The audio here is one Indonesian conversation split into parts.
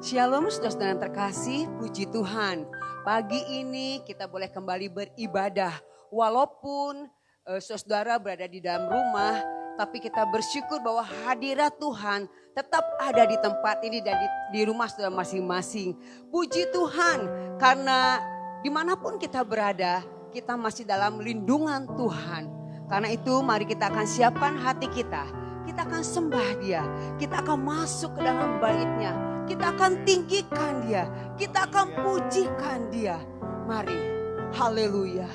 Shalom saudara-saudara yang terkasih, puji Tuhan. Pagi ini kita boleh kembali beribadah. Walaupun saudara berada di dalam rumah, tapi kita bersyukur bahwa hadirat Tuhan tetap ada di tempat ini dan di rumah saudara masing-masing. Puji Tuhan karena dimanapun kita berada, kita masih dalam lindungan Tuhan. Karena itu mari kita akan siapkan hati kita. Kita akan sembah Dia, kita akan masuk ke dalam bait-Nya. Kita akan tinggikan Dia, kita akan pujikan Dia. Mari, haleluya.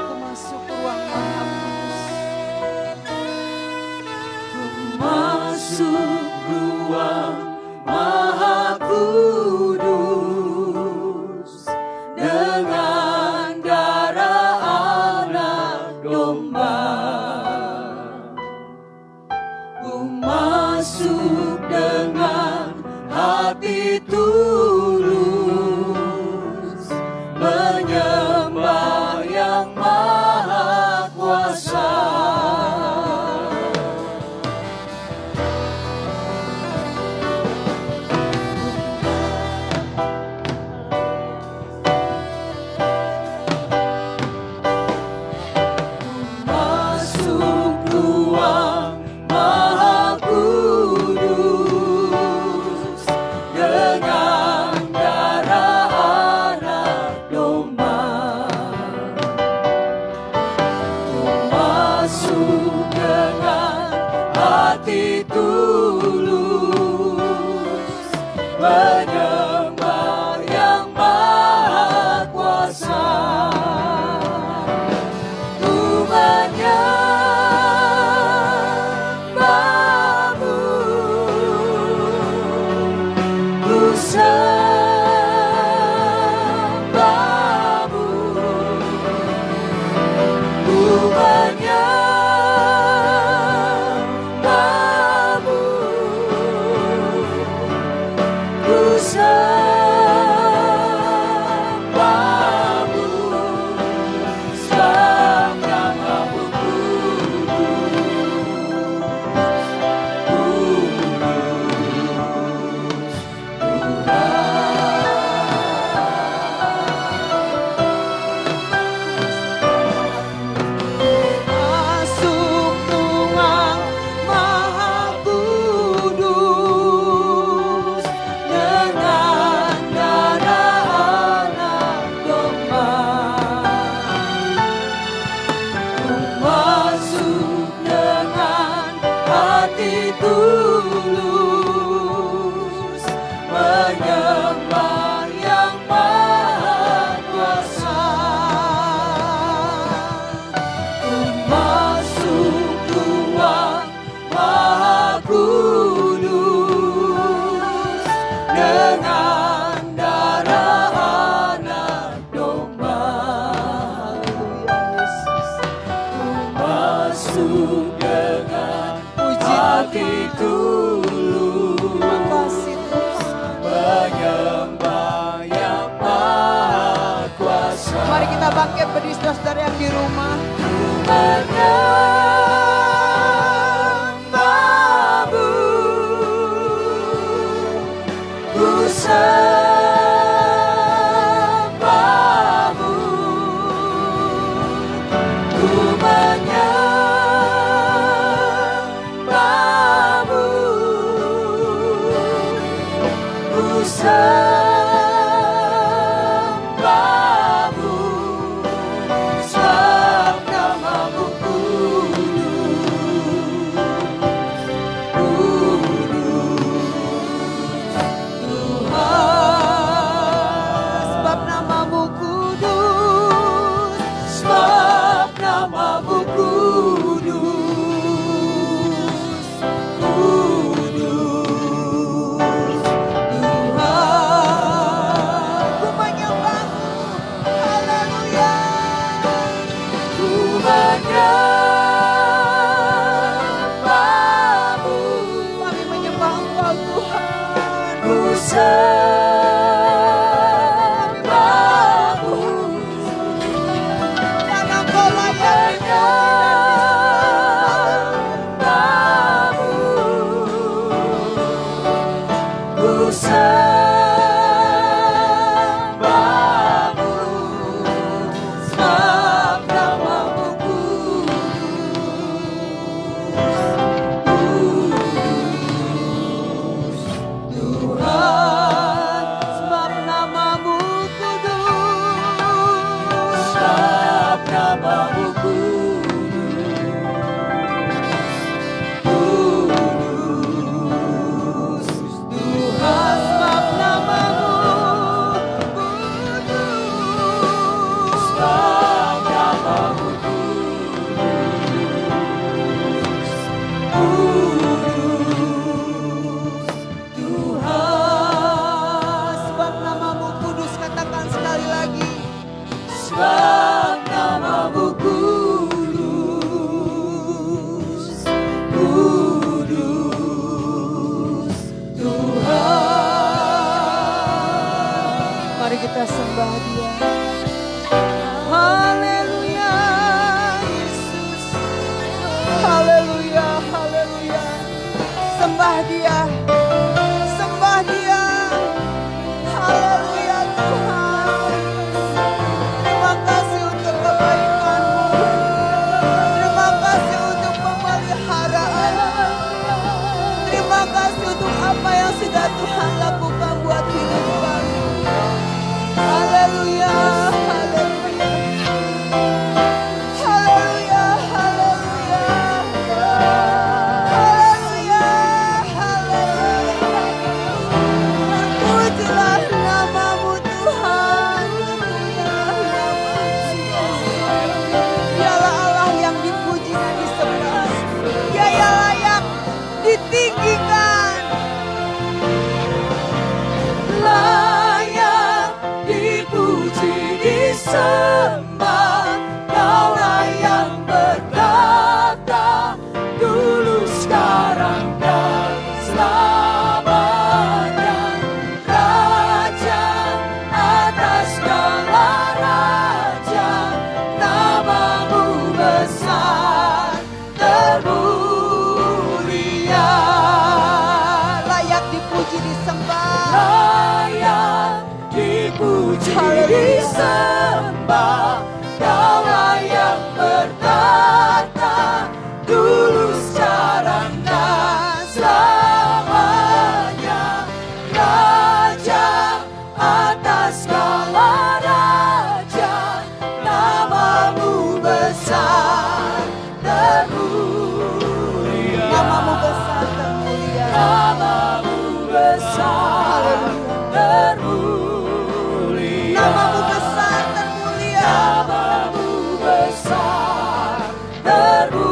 Ku masuk ruang Maha Kudus. Ku masuk ruang Maha Kudus dengan darah anak domba. Ku masuk dengan hati tulus menyembah yang Maha Kuasa. Menyembah yang Maha Kuasa, ku menyembah-Mu, ku sembah-Mu, ku menyembah-Mu. Ku sembah-Mu, sebab nama-Mu masuk ruang Maha Kudus dengan darah anak domba. Ku masuk dengan hati tulus menyembah yang Maha Kuasa. Ku masuk ruang Maha Kudus dengan darah anak domba. Ku masuk dengan hati tulus menyembah yang Maha Kuasa. Mari kita bangkit berdiri saudara yang di rumah. Menyembah-Mu, ku sembah-Mu, ku menyembah-Mu, ku sembah-Mu, sebab nama-Mu sebab nama-Mu kudus, sebab nama-Mu kudus, kudus Tuhan. Ku menyembah-Mu, haleluya. Ku menyembah-Mu, kami menyembah Engkau Tuhan. Ku sembah kudus Tuhan. Mari kita sembah Dia. Haleluya Yesus. Haleluya, haleluya. Sembah Dia. Sembah Dia. Haleluya Tuhan. Terima kasih untuk kebaikan-Mu. Terima kasih untuk pemeliharaan. Terima kasih untuk apa yang sudah Tuhan lakukan buat hidup kami. Haleluya, haleluya. Haleluya, haleluya. Haleluya, haleluya. Pujilah nama-Mu Tuhan. Pujilah nama-Mu. Dialah Allah yang dipuji dan disembah. Dia yang layak ditinggikan. Layak dipuji disembah. Kaulah yang berkata dulu sekarang dan selamanya. Raja atas segala raja, nama-Mu besar termulia. Layak dipuji disembah. Layak dipuji disembah. Kaulah yang bertata dulu sekarang dan selamanya. Raja atas segala raja, nama-Mu besar termulia. Nama-Mu besar termulia. Nama-Mu besar termulia. Nama-Mu besar termulia. Nama-Mu besar termulia.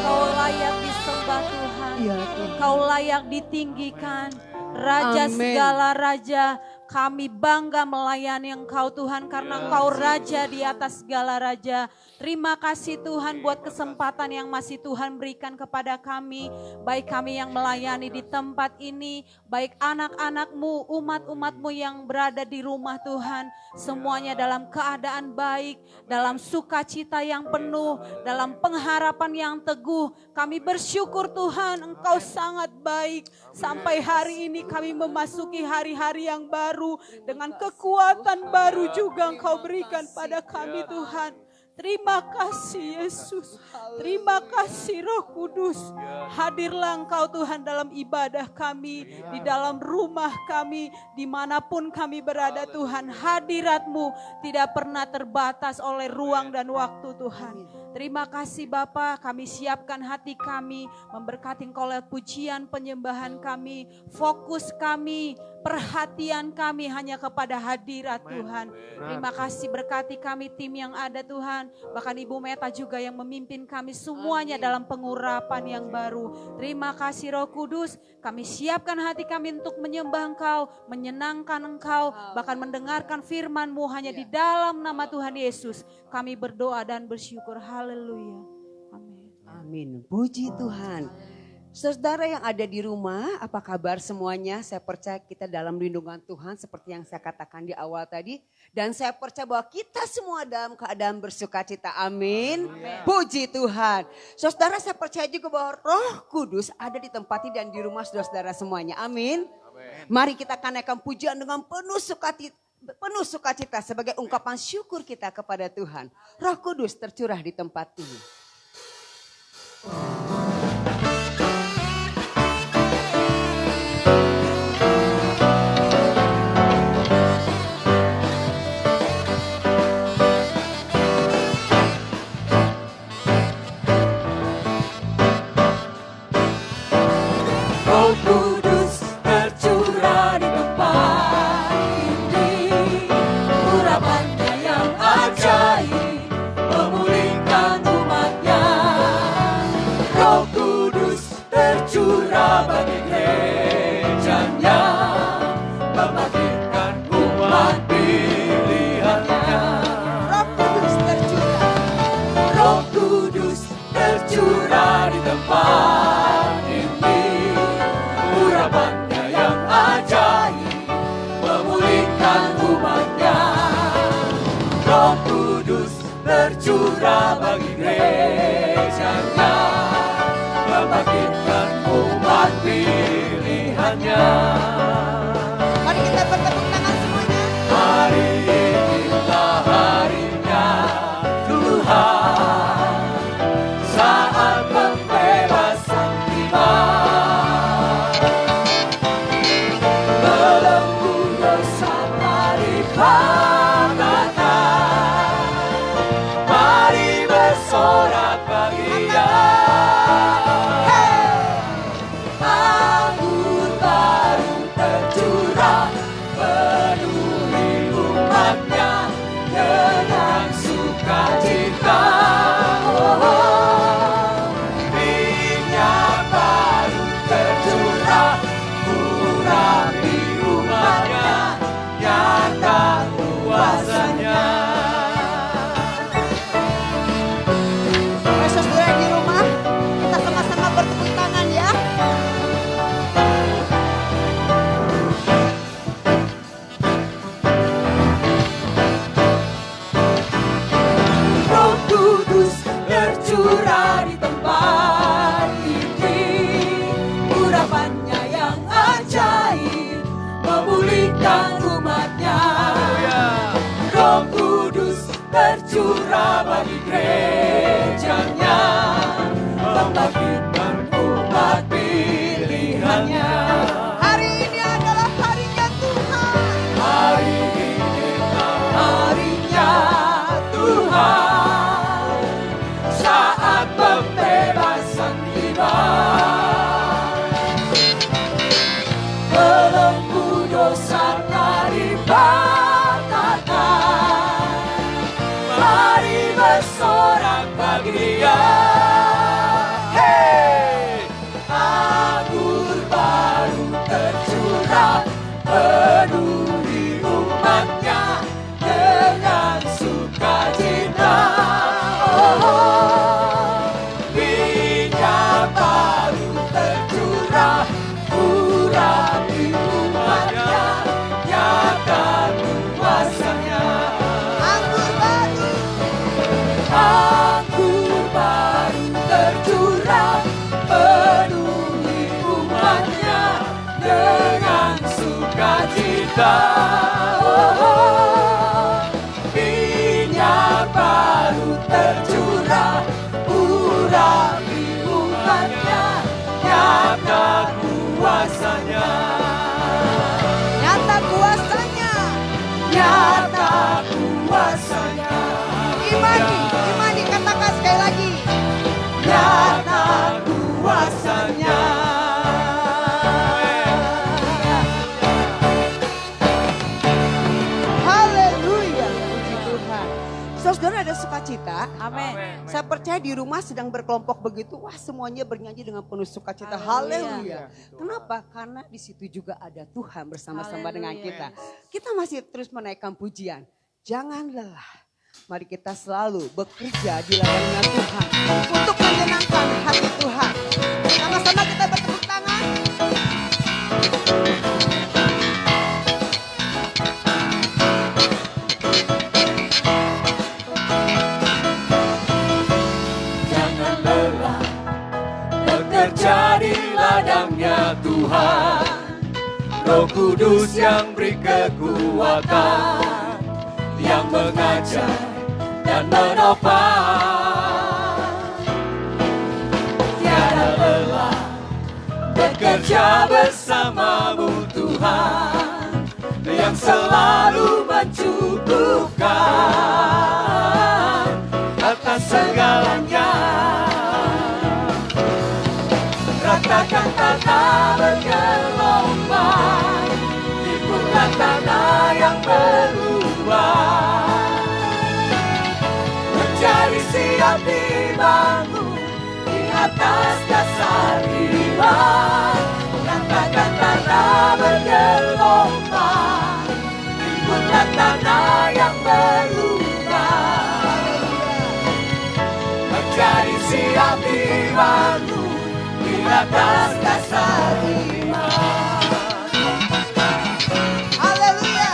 Kau layak disembah Tuhan. Ya Tuhan. Kau layak ditinggikan. Raja Amin. segala raja, kami bangga melayani Engkau Tuhan karena Engkau Raja di atas segala raja. Terima kasih Tuhan buat kesempatan yang masih Tuhan berikan kepada kami. Baik kami yang melayani di tempat ini, baik anak-anak-Mu, umat-umat-Mu yang berada di rumah Tuhan. Semuanya dalam keadaan baik, dalam sukacita yang penuh, dalam pengharapan yang teguh. Kami bersyukur Tuhan Engkau sangat baik. Sampai hari ini kami memasuki hari-hari yang baru. Dengan kekuatan baru juga Engkau berikan pada kami Tuhan. Terima kasih Yesus. Terima kasih Roh Kudus. Hadirlah Engkau Tuhan dalam ibadah kami. Di dalam rumah kami. Dimanapun kami berada Tuhan. Hadirat-Mu tidak pernah terbatas oleh ruang dan waktu Tuhan. Terima kasih Bapa, kami siapkan hati kami. Memberkati Engkau lewat pujian penyembahan kami. Fokus kami, perhatian kami hanya kepada hadirat Tuhan. Terima kasih berkati kami tim yang ada Tuhan. Bahkan Ibu Meta juga yang memimpin kami semuanya dalam pengurapan yang baru. Terima kasih Roh Kudus. Kami siapkan hati kami untuk menyembah Engkau, menyenangkan Engkau. Bahkan mendengarkan firman-Mu hanya di dalam nama Tuhan Yesus. Kami berdoa dan bersyukur. Haleluya. Amin. Amin. Puji Tuhan. Saudara yang ada di rumah, apa kabar semuanya? Saya percaya kita dalam lindungan Tuhan seperti yang saya katakan di awal tadi. Dan saya percaya bahwa kita semua dalam keadaan bersukacita. Amin. Puji Tuhan. Saudara, saya percaya juga bahwa Roh Kudus ada di tempat ini dan di rumah saudara-saudara semuanya. Amin. Mari kita naikkan pujian dengan penuh sukacita sebagai ungkapan syukur kita kepada Tuhan. Roh Kudus tercurah di tempat ini. Urapannya yang ajaib memulihkan umat tercurah bagi gerejanya, membangkitkan umat pilihannya. Roh Kudus tercurah. Roh Kudus tercurah di tempat ini, urapannya yang ajaib memulihkan umatnya. Roh Kudus tercurah bagi gerejanya, membangkitkan umat pilihannya. Mari kita bertepuk tangan semuanya. Hari inilah harinya Tuhan, saat pembebasan tiba. Belenggu dosa dipatahkan, mari bersorak bagi Dia. Anggur baru tercurah, penuhi umatnya dengan sukacita. Minyak baru tercurah, urapi umatnya, nyata kuasanya. Saudara di rumah, kita sama-sama bertepuk tangan ya. Roh Kudus tercurah di tempat ini, urapannya yang ajaib memulihkan umatnya. Roh Kudus tercurah bagi gerejanya, membangkitkan umat pilihannya. Hari ini adalah harinya Tuhan. Hari inilah harinya Tuhan, saat pembebasan tiba. Belenggu dosa telah dipatahkan, mari bersorak bagi Dia. Hey! Anggur baru tercurah, penuhi umatnya dengan sukacita. Minyak baru tercurah, urapi umatnya, nyata kuasanya. Anggur baru. Anggur baru tercurah, penuhi umatnya dengan sukacita. Minyak baru tercurah, urapi umatnya, nyata kuasanya. Nyata kuasanya. Nyata kuasanya. Imani, katakan sekali lagi. Nyata kuasanya. Haleluya, puji Tuhan. Saudara ada sukacita. Amin. Saya percaya di rumah sedang berkelompok begitu, wah semuanya bernyanyi dengan penuh sukacita. Haleluya. Haleluya. Kenapa? Karena di situ juga ada Tuhan bersama-sama dengan Haleluya. kita. Kita masih terus menaikkan pujian. Jangan lelah. Mari kita selalu bekerja di ladangnya Tuhan untuk menyenangkan hati Tuhan. Sama-sama kita bertepuk tangan. Jangan lelah bekerja di ladangnya Tuhan. Roh Kudus yang beri kekuatan, yang mengajar dan menopang. Tiada lelah bekerja bersamamu Tuhan, yang selalu mencukupkan atas segalanya. Ratakan tanah bergelombang, timbullah tanah yang berubah, menjadi siap dibangun di atas dasar iman. atas dasar iman. Haleluya.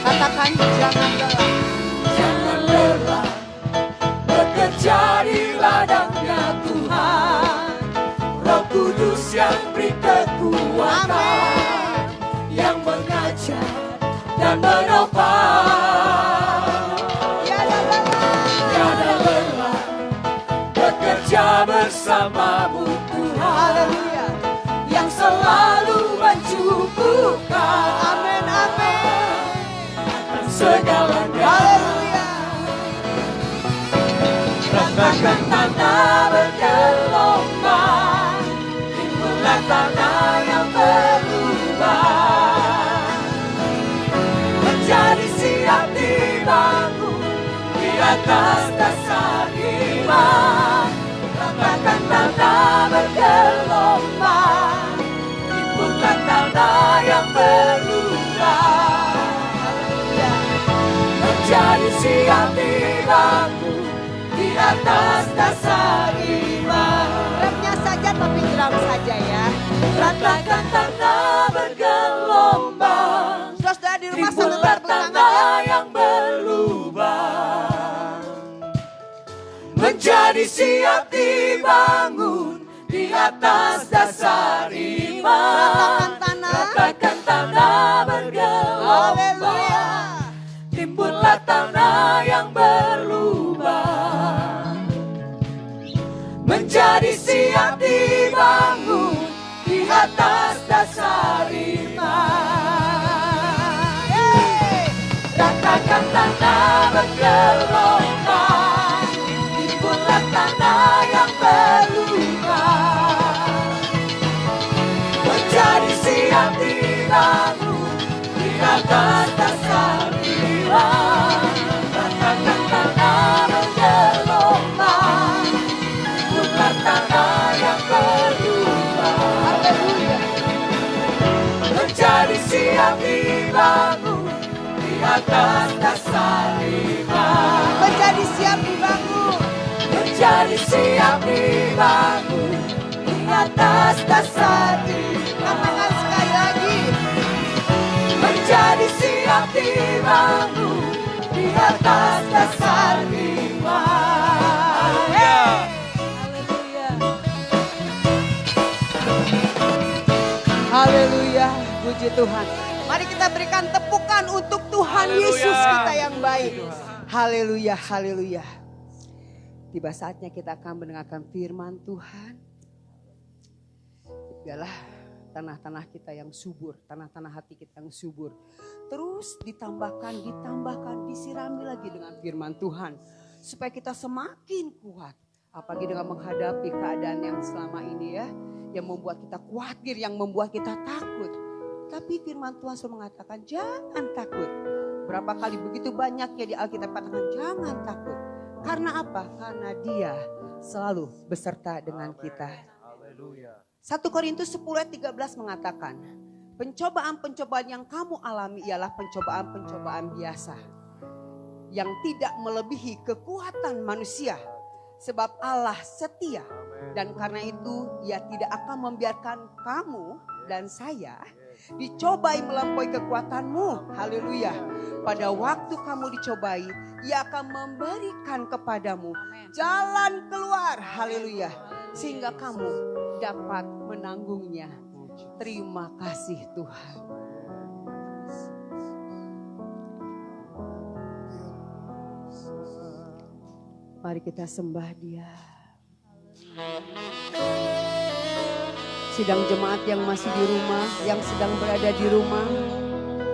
Katakan jangan lelah. Jangan lelah bekerja di ladangnya Tuhan. Roh Kudus yang beri kekuatan, yang mengajar dan menopang. Tiada lelah bekerja bersamamu Tuhan, Haleluya. yang selalu mencukupkan. Amin, amin. Segalanya. Haleluya. Ratakan tanah bergelombang, timbullah tanah yang berubah, menjadi siap dibangun di atas dasar iman. Ratakan tanah bergelombang, timbullah tanah yang berubah, menjadi siap dibangun di atas dasar iman. Remnya saja tapi drum saja ya. Ratakan tanah bergelombang, Saudara di rumah sambil timbullah bertepuk tangan ya. tanah yang berubah, menjadi siap dibangun di atas dasar iman. Ratakan tanah. Ratakan tanah bergelombang, Haleluya. timbullah tanah yang berubah, menjadi siap dibangun di atas dasar iman. Yeay. Ratakan tanah bergelombang, timbullah tanah yang berubah, menjadi siap dibangun di atas dasar iman. Ratakan tanah bergelombang, timbullah tanah yang berubah, Haleluya. menjadi siap dibangun di atas dasar iman. Menjadi siap dibangun. Menjadi siap dibangun di atas dasar iman. Katakan sekali lagi. Menjadi siap dibangun di atas dasar iman. Haleluya. Haleluya. Puji Tuhan. Mari kita berikan tepukan untuk Tuhan Yesus kita yang baik. Haleluya, haleluya. Tiba saatnya kita akan mendengarkan firman Tuhan. Biarlah tanah-tanah kita yang subur, tanah-tanah hati kita yang subur. Terus ditambahkan, disirami lagi dengan firman Tuhan. Supaya kita semakin kuat. Apalagi dengan menghadapi keadaan yang selama ini ya. Yang membuat kita khawatir, yang membuat kita takut. Tapi firman Tuhan selalu mengatakan jangan takut. Berapa kali begitu banyaknya di Alkitab katakan jangan takut. Karena apa? Karena Dia selalu beserta dengan kita. 1 Korintus 10 ayat 13 mengatakan, pencobaan-pencobaan yang kamu alami ialah pencobaan-pencobaan biasa. Yang tidak melebihi kekuatan manusia. Sebab Allah setia. Dan karena itu Ia tidak akan membiarkan kamu dan saya dicobai melampaui kekuatanmu. Haleluya. Pada waktu kamu dicobai, Ia akan memberikan kepadamu jalan keluar. Haleluya. Sehingga kamu dapat menanggungnya. Terima kasih Tuhan. Mari kita sembah Dia. Sidang jemaat yang masih di rumah, yang sedang berada di rumah,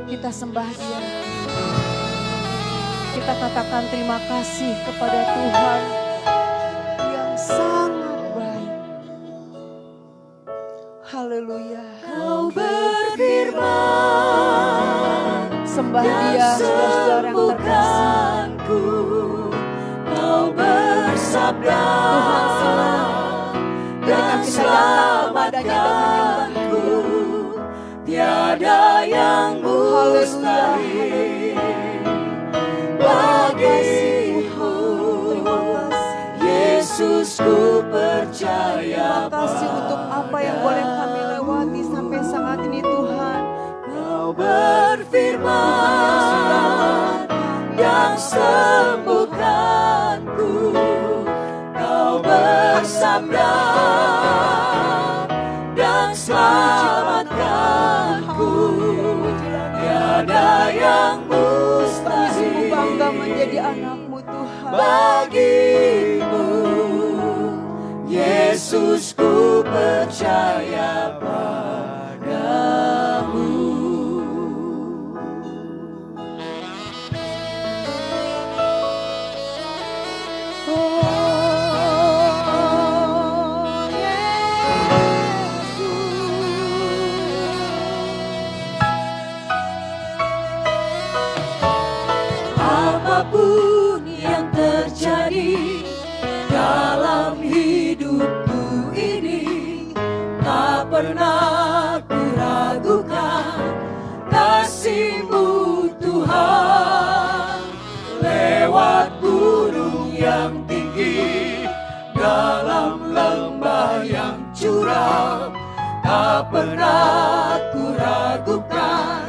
kita sembah Dia. Kita katakan terima kasih kepada Tuhan yang sangat baik. Haleluya. Kau berfirman, Sembah Dia, saudara-saudara yang terkasih. Kau bersabda, Tuhan senang ketika kita datang kepadanya dan menyembah Dia. tiada yang mustahil bagimu. Yesus, ku percaya. Terima kasih untuk apa yang boleh kami lewati sampai saat ini Tuhan. Kau berfirman yang sembuhkanku, Kau bersabda dan selamatkanku. Tiada yang mustahil Bangga menjadi anakmu Tuhan. bagimu. Yesus, ku percaya padamu. Apapun yang terjadi dalam hidupku ini, tak pernah ku ragukan kasih-Mu Tuhan. Lewat gunung yang tinggi, dalam lembah yang curam, tak pernah ku ragukan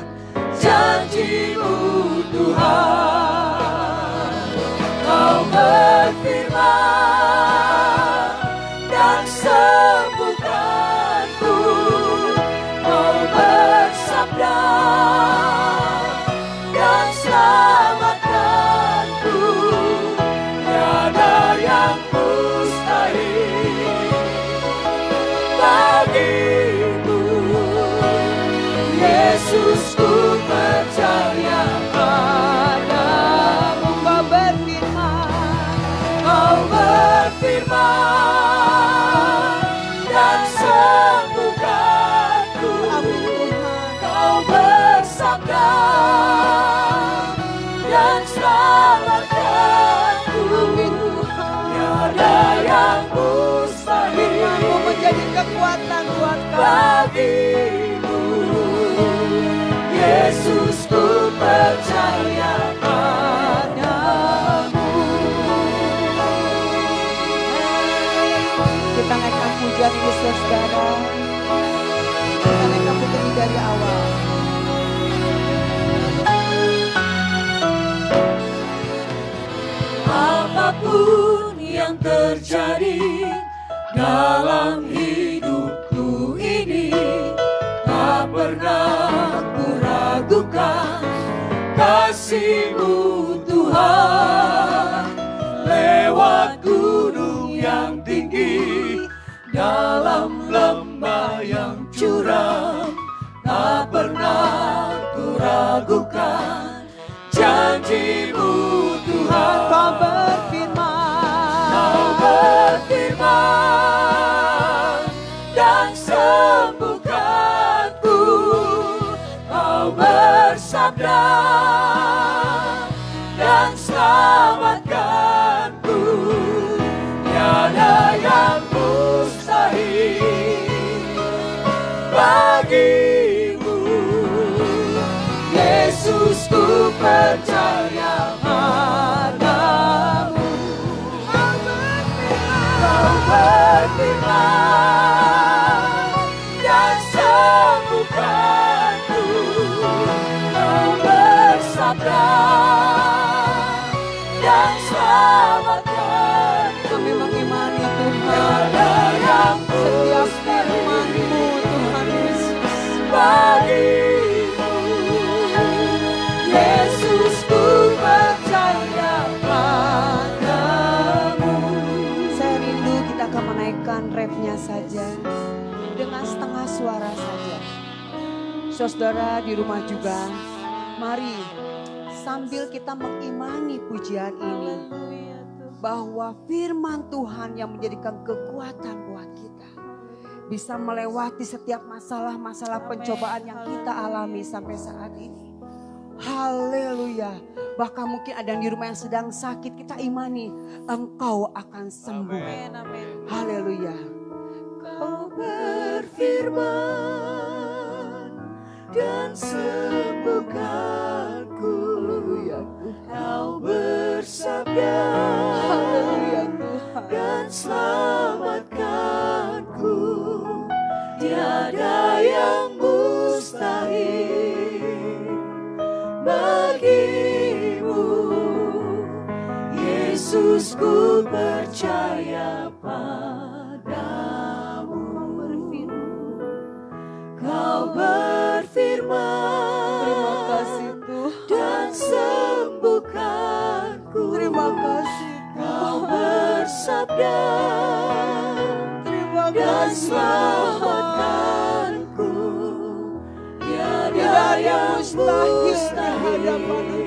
janji-Mu Tuhan. Kau berfirman dan sembuhkanku, Kau bersabda dan selamatkanku. Tiada yang mustahil bagimu. Yesus, ku percaya padamu. Kau berfirman dan sembuhkanku. Kau bersabda dan selamatkanku. Tiada yang mustahil Menjadi kekuatan buat kami. bagimu. Yesus, ku percaya padamu. Kita naikkan pujian ini saudara. Kita naikkan pujian dari awal. Apapun yang terjadi dalam hidupku ini, tak pernah ku ragukan kasih-Mu Tuhan. Lewat gunung yang tinggi, dalam lembah yang curam, tak pernah ku ragukan janji-Mu Tuhan. Kau berfirman. Kau berfirman dan sembuhkanku. Kau bersabda dan selamatkanku. Tiada yang mustahil bagimu. Yesus, ku percaya padamu. Kau berfirman dan sembuhkanku. Kau bersabda dan selamatkanku. Kami mengimani Tuhan. Tiada yang Setiap firman-Mu Tuhan Yesus. bagimu. Yesus, ku percaya padamu. Saya rindu kita akan menaikkan rapnya saja. Dengan setengah suara saja. Saudara di rumah juga. Mari sambil kita mengimani pujian ini. Bahwa firman Tuhan yang menjadikan kekuatan buat kita. Bisa melewati setiap masalah-masalah pencobaan yang kita alami sampai saat ini. Haleluya. Bahkan mungkin ada yang di rumah yang sedang sakit, kita imani Engkau akan sembuh. Haleluya. Kau berfirman dan sembuhkanku. Haleluya Tuhan. Kau bersabda Haleluya Tuhan. dan selamatkanku. Tiada yang mustahil bagimu. Yesus, ku percaya padamu. Kau berfirman, Terima kasih Tuhan. dan sembuhkanku. Terima kasih Kau Tuhan. bersabda Terima dan kasih selamatkanku. Tidak Tiada ada yang yang mustahil di hadapan mustahil Engkau Tuhan.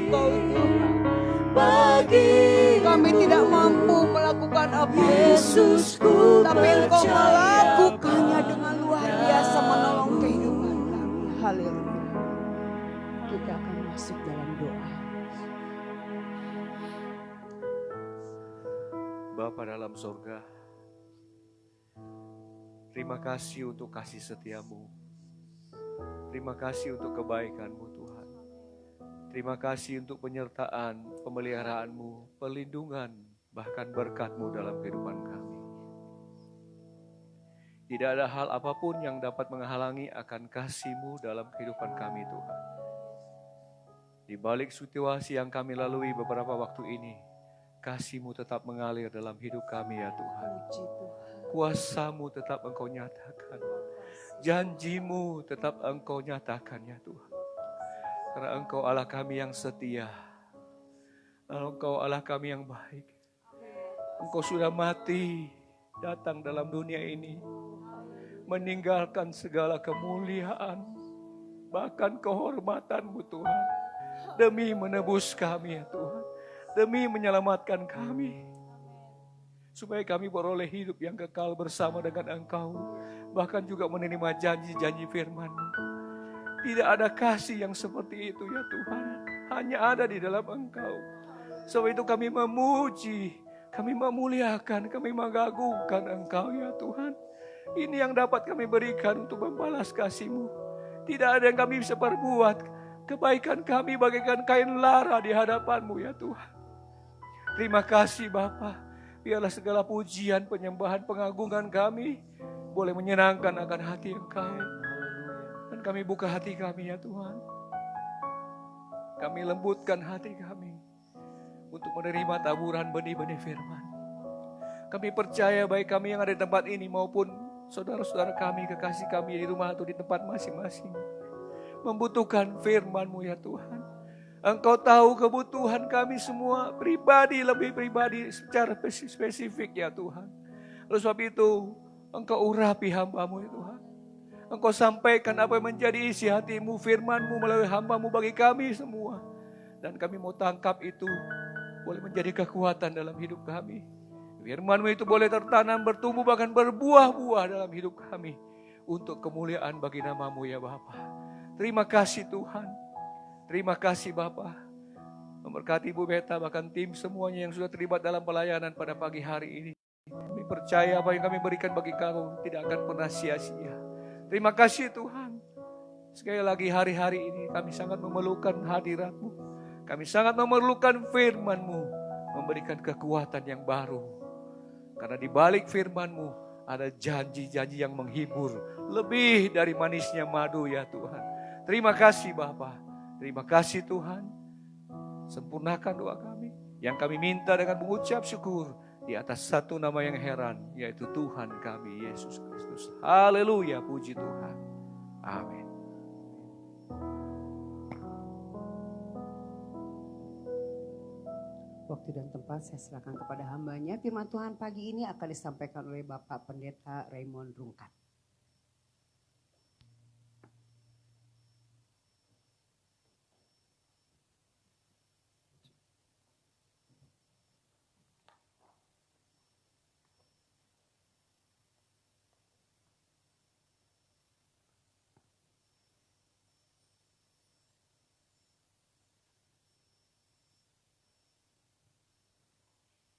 bagimu. Kami tidak mampu melakukan apa-apa. Yesus, ku Tapi Engkau percaya melakukannya dengan luar biasa menolong kehidupan kami. Haleluya. Kita akan masuk dalam doa. Bapa dalam sorga, terima kasih untuk kasih setiamu. Terima kasih untuk kebaikanmu Tuhan. Terima kasih untuk penyertaan, pemeliharaanmu, perlindungan, bahkan berkatmu dalam kehidupan kami. Tidak ada hal apapun yang dapat menghalangi akan kasih-Mu dalam kehidupan kami Tuhan. Di balik situasi yang kami lalui beberapa waktu ini, kasih-Mu tetap mengalir dalam hidup kami ya Tuhan. Puji Tuhan. Kuasa-Mu tetap Engkau nyatakan. Janji-Mu tetap Engkau nyatakan ya Tuhan. Karena Engkau Allah kami yang setia. Engkau Allah kami yang baik. Engkau sudah mati datang dalam dunia ini. Meninggalkan segala kemuliaan. Bahkan kehormatan-Mu Tuhan. Demi menebus kami ya Tuhan. Demi menyelamatkan kami. Supaya kami beroleh hidup yang kekal bersama dengan Engkau. Bahkan juga menerima janji-janji firman-Mu. Tidak ada kasih yang seperti itu ya Tuhan. Hanya ada di dalam Engkau. Sebab itu kami memuji, kami memuliakan, kami mengagungkan Engkau ya Tuhan. Ini yang dapat kami berikan untuk membalas kasih-Mu. Tidak ada yang kami bisa perbuat. Kebaikan kami bagaikan kain lara di hadapan-Mu ya Tuhan. Terima kasih Bapa. Biarlah segala pujian, penyembahan, pengagungan kami boleh menyenangkan akan hati Engkau. Dan kami buka hati kami ya Tuhan. Kami lembutkan hati kami untuk menerima taburan benih-benih firman. Kami percaya baik kami yang ada di tempat ini maupun saudara-saudara kami, kekasih kami di rumah atau di tempat masing-masing. Membutuhkan firman-Mu ya Tuhan. Engkau tahu kebutuhan kami semua pribadi, lebih pribadi secara spesifik ya Tuhan. Oleh sebab itu Engkau urapi hamba-Mu ya Tuhan. Engkau sampaikan apa yang menjadi isi hati-Mu, firman-Mu melalui hamba-Mu bagi kami semua. Dan kami mau tangkap itu, boleh menjadi kekuatan dalam hidup kami. Firman-Mu itu boleh tertanam, bertumbuh, bahkan berbuah-buah dalam hidup kami. Untuk kemuliaan bagi nama-Mu ya Bapa. Terima kasih Tuhan. Terima kasih Bapa. Memberkati Ibu Beta, bahkan tim semuanya yang sudah terlibat dalam pelayanan pada pagi hari ini. Kami percaya apa yang kami berikan bagi Kau tidak akan pernah sia-sia. Terima kasih Tuhan. Sekali lagi hari-hari ini kami sangat memerlukan hadirat-Mu. Kami sangat memerlukan firman-Mu. Memberikan kekuatan yang baru. Karena di balik firman-Mu ada janji-janji yang menghibur. Lebih dari manisnya madu ya Tuhan. Terima kasih Bapa. Terima kasih Tuhan. Sempurnakan doa kami. Yang kami minta dengan mengucap syukur. Di atas satu nama yang heran, yaitu Tuhan kami, Yesus Kristus. Haleluya, puji Tuhan. Amin. Waktu dan tempat saya serahkan kepada hambanya. Firman Tuhan pagi ini akan disampaikan oleh Bapak Pendeta Raymond Rungkat.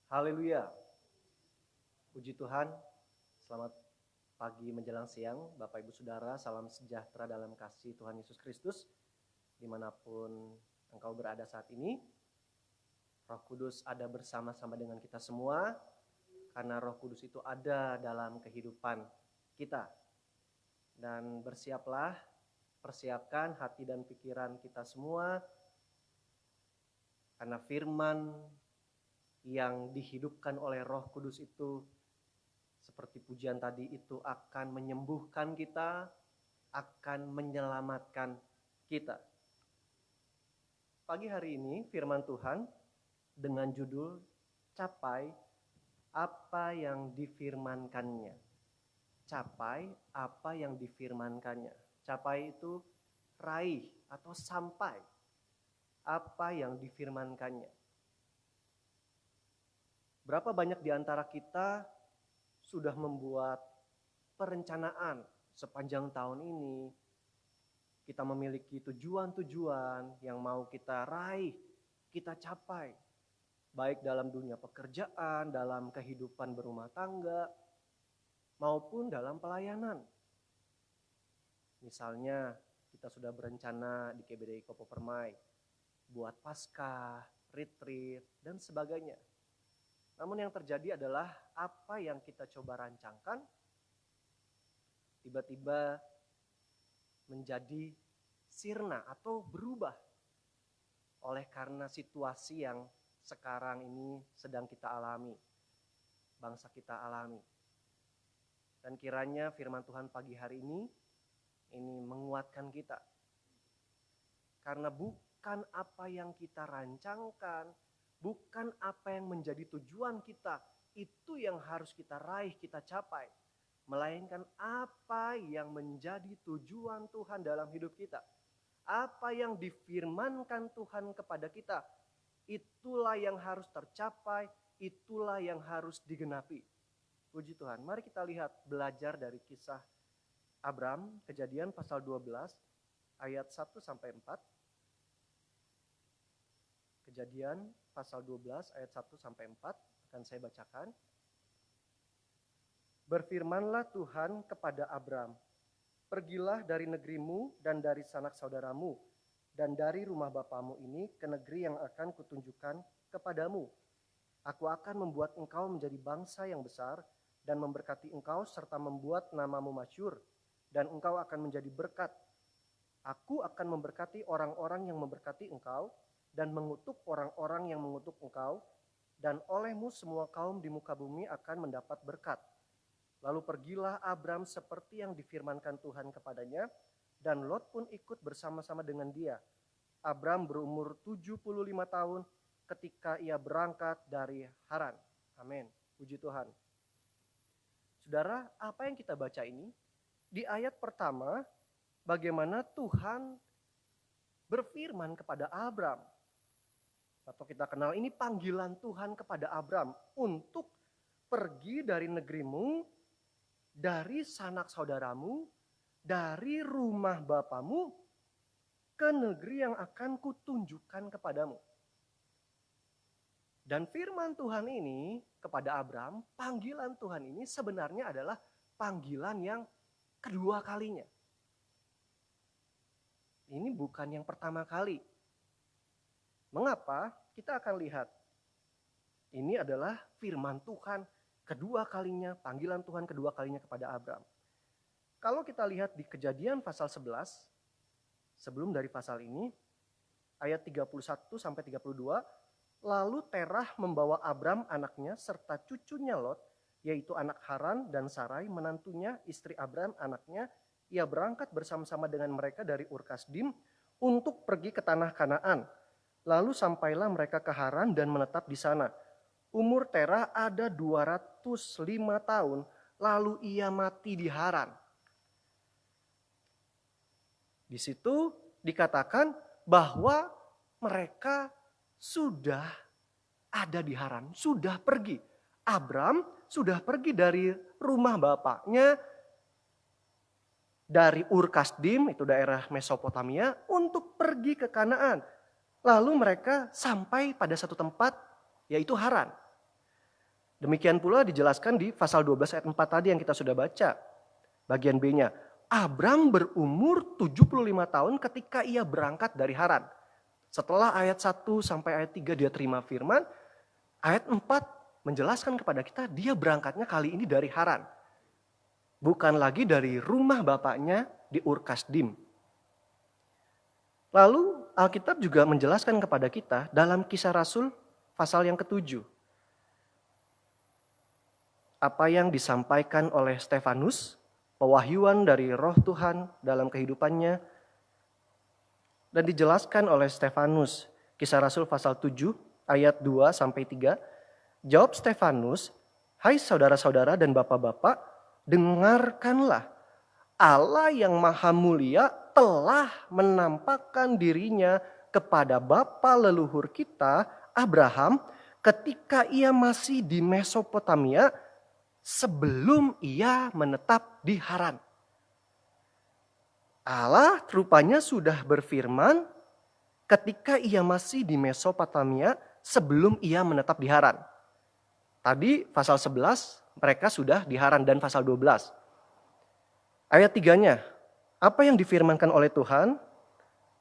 Haleluya. Puji Tuhan. Selamat pagi menjelang siang, Bapak Ibu Saudara, salam sejahtera dalam kasih Tuhan Yesus Kristus. Dimanapun engkau berada saat ini, Roh Kudus ada bersama-sama dengan kita semua, karena Roh Kudus itu ada dalam kehidupan kita. Dan bersiaplah, persiapkan hati dan pikiran kita semua, karena firman yang dihidupkan oleh Roh Kudus itu, seperti pujian tadi itu, akan menyembuhkan kita, akan menyelamatkan kita. Pagi hari ini firman Tuhan dengan judul Capai apa yang difirmankannya. Capai apa yang difirmankannya. Capai itu raih atau sampai apa yang difirmankannya. Berapa banyak di antara kita sudah membuat perencanaan sepanjang tahun ini. Kita memiliki tujuan-tujuan yang mau kita raih, kita capai. Baik dalam dunia pekerjaan, dalam kehidupan berumah tangga, maupun dalam pelayanan. Misalnya kita sudah berencana di KBDI Kopo Permai, buat Paskah, retreat, dan sebagainya. Namun yang terjadi adalah apa yang kita coba rancangkan tiba-tiba menjadi sirna atau berubah oleh karena situasi yang sekarang ini sedang kita alami, bangsa kita alami. Dan kiranya firman Tuhan pagi hari ini menguatkan kita. Karena bukan apa yang kita rancangkan, bukan apa yang menjadi tujuan kita, itu yang harus kita raih, kita capai. Melainkan apa yang menjadi tujuan Tuhan dalam hidup kita. Apa yang difirmankan Tuhan kepada kita, itulah yang harus tercapai, itulah yang harus digenapi. Puji Tuhan. Mari kita lihat, belajar dari kisah Abram, Kejadian pasal 12, ayat 1-4. Kejadian pasal 12 ayat 1-4 akan saya bacakan. Berfirmanlah Tuhan kepada Abram, pergilah dari negerimu dan dari sanak saudaramu dan dari rumah bapamu ini ke negeri yang akan kutunjukkan kepadamu. Aku akan membuat engkau menjadi bangsa yang besar dan memberkati engkau serta membuat namamu masyhur dan engkau akan menjadi berkat. Aku akan memberkati orang-orang yang memberkati engkau dan mengutuk orang-orang yang mengutuk engkau, dan olehmu semua kaum di muka bumi akan mendapat berkat. Lalu pergilah Abram seperti yang difirmankan Tuhan kepadanya, dan Lot pun ikut bersama-sama dengan dia. Abram berumur 75 tahun ketika ia berangkat dari Haran. Amin. Puji Tuhan. Saudara, apa yang kita baca ini? Di ayat pertama, bagaimana Tuhan berfirman kepada Abram. Atau kita kenal ini panggilan Tuhan kepada Abram untuk pergi dari negerimu, dari sanak saudaramu, dari rumah bapamu, ke negeri yang akan kutunjukkan kepadamu. Dan firman Tuhan ini kepada Abram, panggilan Tuhan ini sebenarnya adalah panggilan yang kedua kalinya. Ini bukan yang pertama kali. Mengapa? Kita akan lihat. Ini adalah firman Tuhan kedua kalinya, panggilan Tuhan kedua kalinya kepada Abram. Kalau kita lihat di Kejadian pasal 11, sebelum dari pasal ini, ayat 31-32, lalu Terah membawa Abram anaknya serta cucunya Lot, yaitu anak Haran dan Sarai menantunya, istri Abram anaknya. Ia berangkat bersama-sama dengan mereka dari Ur Kasdim untuk pergi ke tanah Kanaan. Lalu sampailah mereka ke Haran dan menetap di sana. Umur Terah ada 205 tahun, lalu ia mati di Haran. Di situ dikatakan bahwa mereka sudah ada di Haran, sudah pergi. Abram sudah pergi dari rumah bapaknya, dari Ur Kasdim, itu daerah Mesopotamia, untuk pergi ke Kanaan. Lalu mereka sampai pada satu tempat, yaitu Haran. Demikian pula dijelaskan di pasal 12 ayat 4 tadi yang kita sudah baca. Bagian B-nya, Abram berumur 75 tahun ketika ia berangkat dari Haran. Setelah ayat 1 sampai ayat 3 dia terima firman, ayat 4 menjelaskan kepada kita dia berangkatnya kali ini dari Haran. Bukan lagi dari rumah bapaknya di Ur Kasdim. Lalu Alkitab juga menjelaskan kepada kita dalam Kisah Rasul pasal yang ke-7. Apa yang disampaikan oleh Stefanus, pewahyuan dari Roh Tuhan dalam kehidupannya, dan dijelaskan oleh Stefanus. Kisah Rasul pasal 7 ayat 2 sampai 3. Jawab Stefanus, "Hai saudara-saudara dan bapak-bapak, dengarkanlah. Allah yang maha mulia telah menampakkan dirinya kepada bapa leluhur kita, Abraham, ketika ia masih di Mesopotamia, sebelum ia menetap di Haran." Allah rupanya sudah berfirman ketika ia masih di Mesopotamia sebelum ia menetap di Haran. Tadi pasal 11 mereka sudah di Haran dan pasal 12. Ayat 3-nya, apa yang difirmankan oleh Tuhan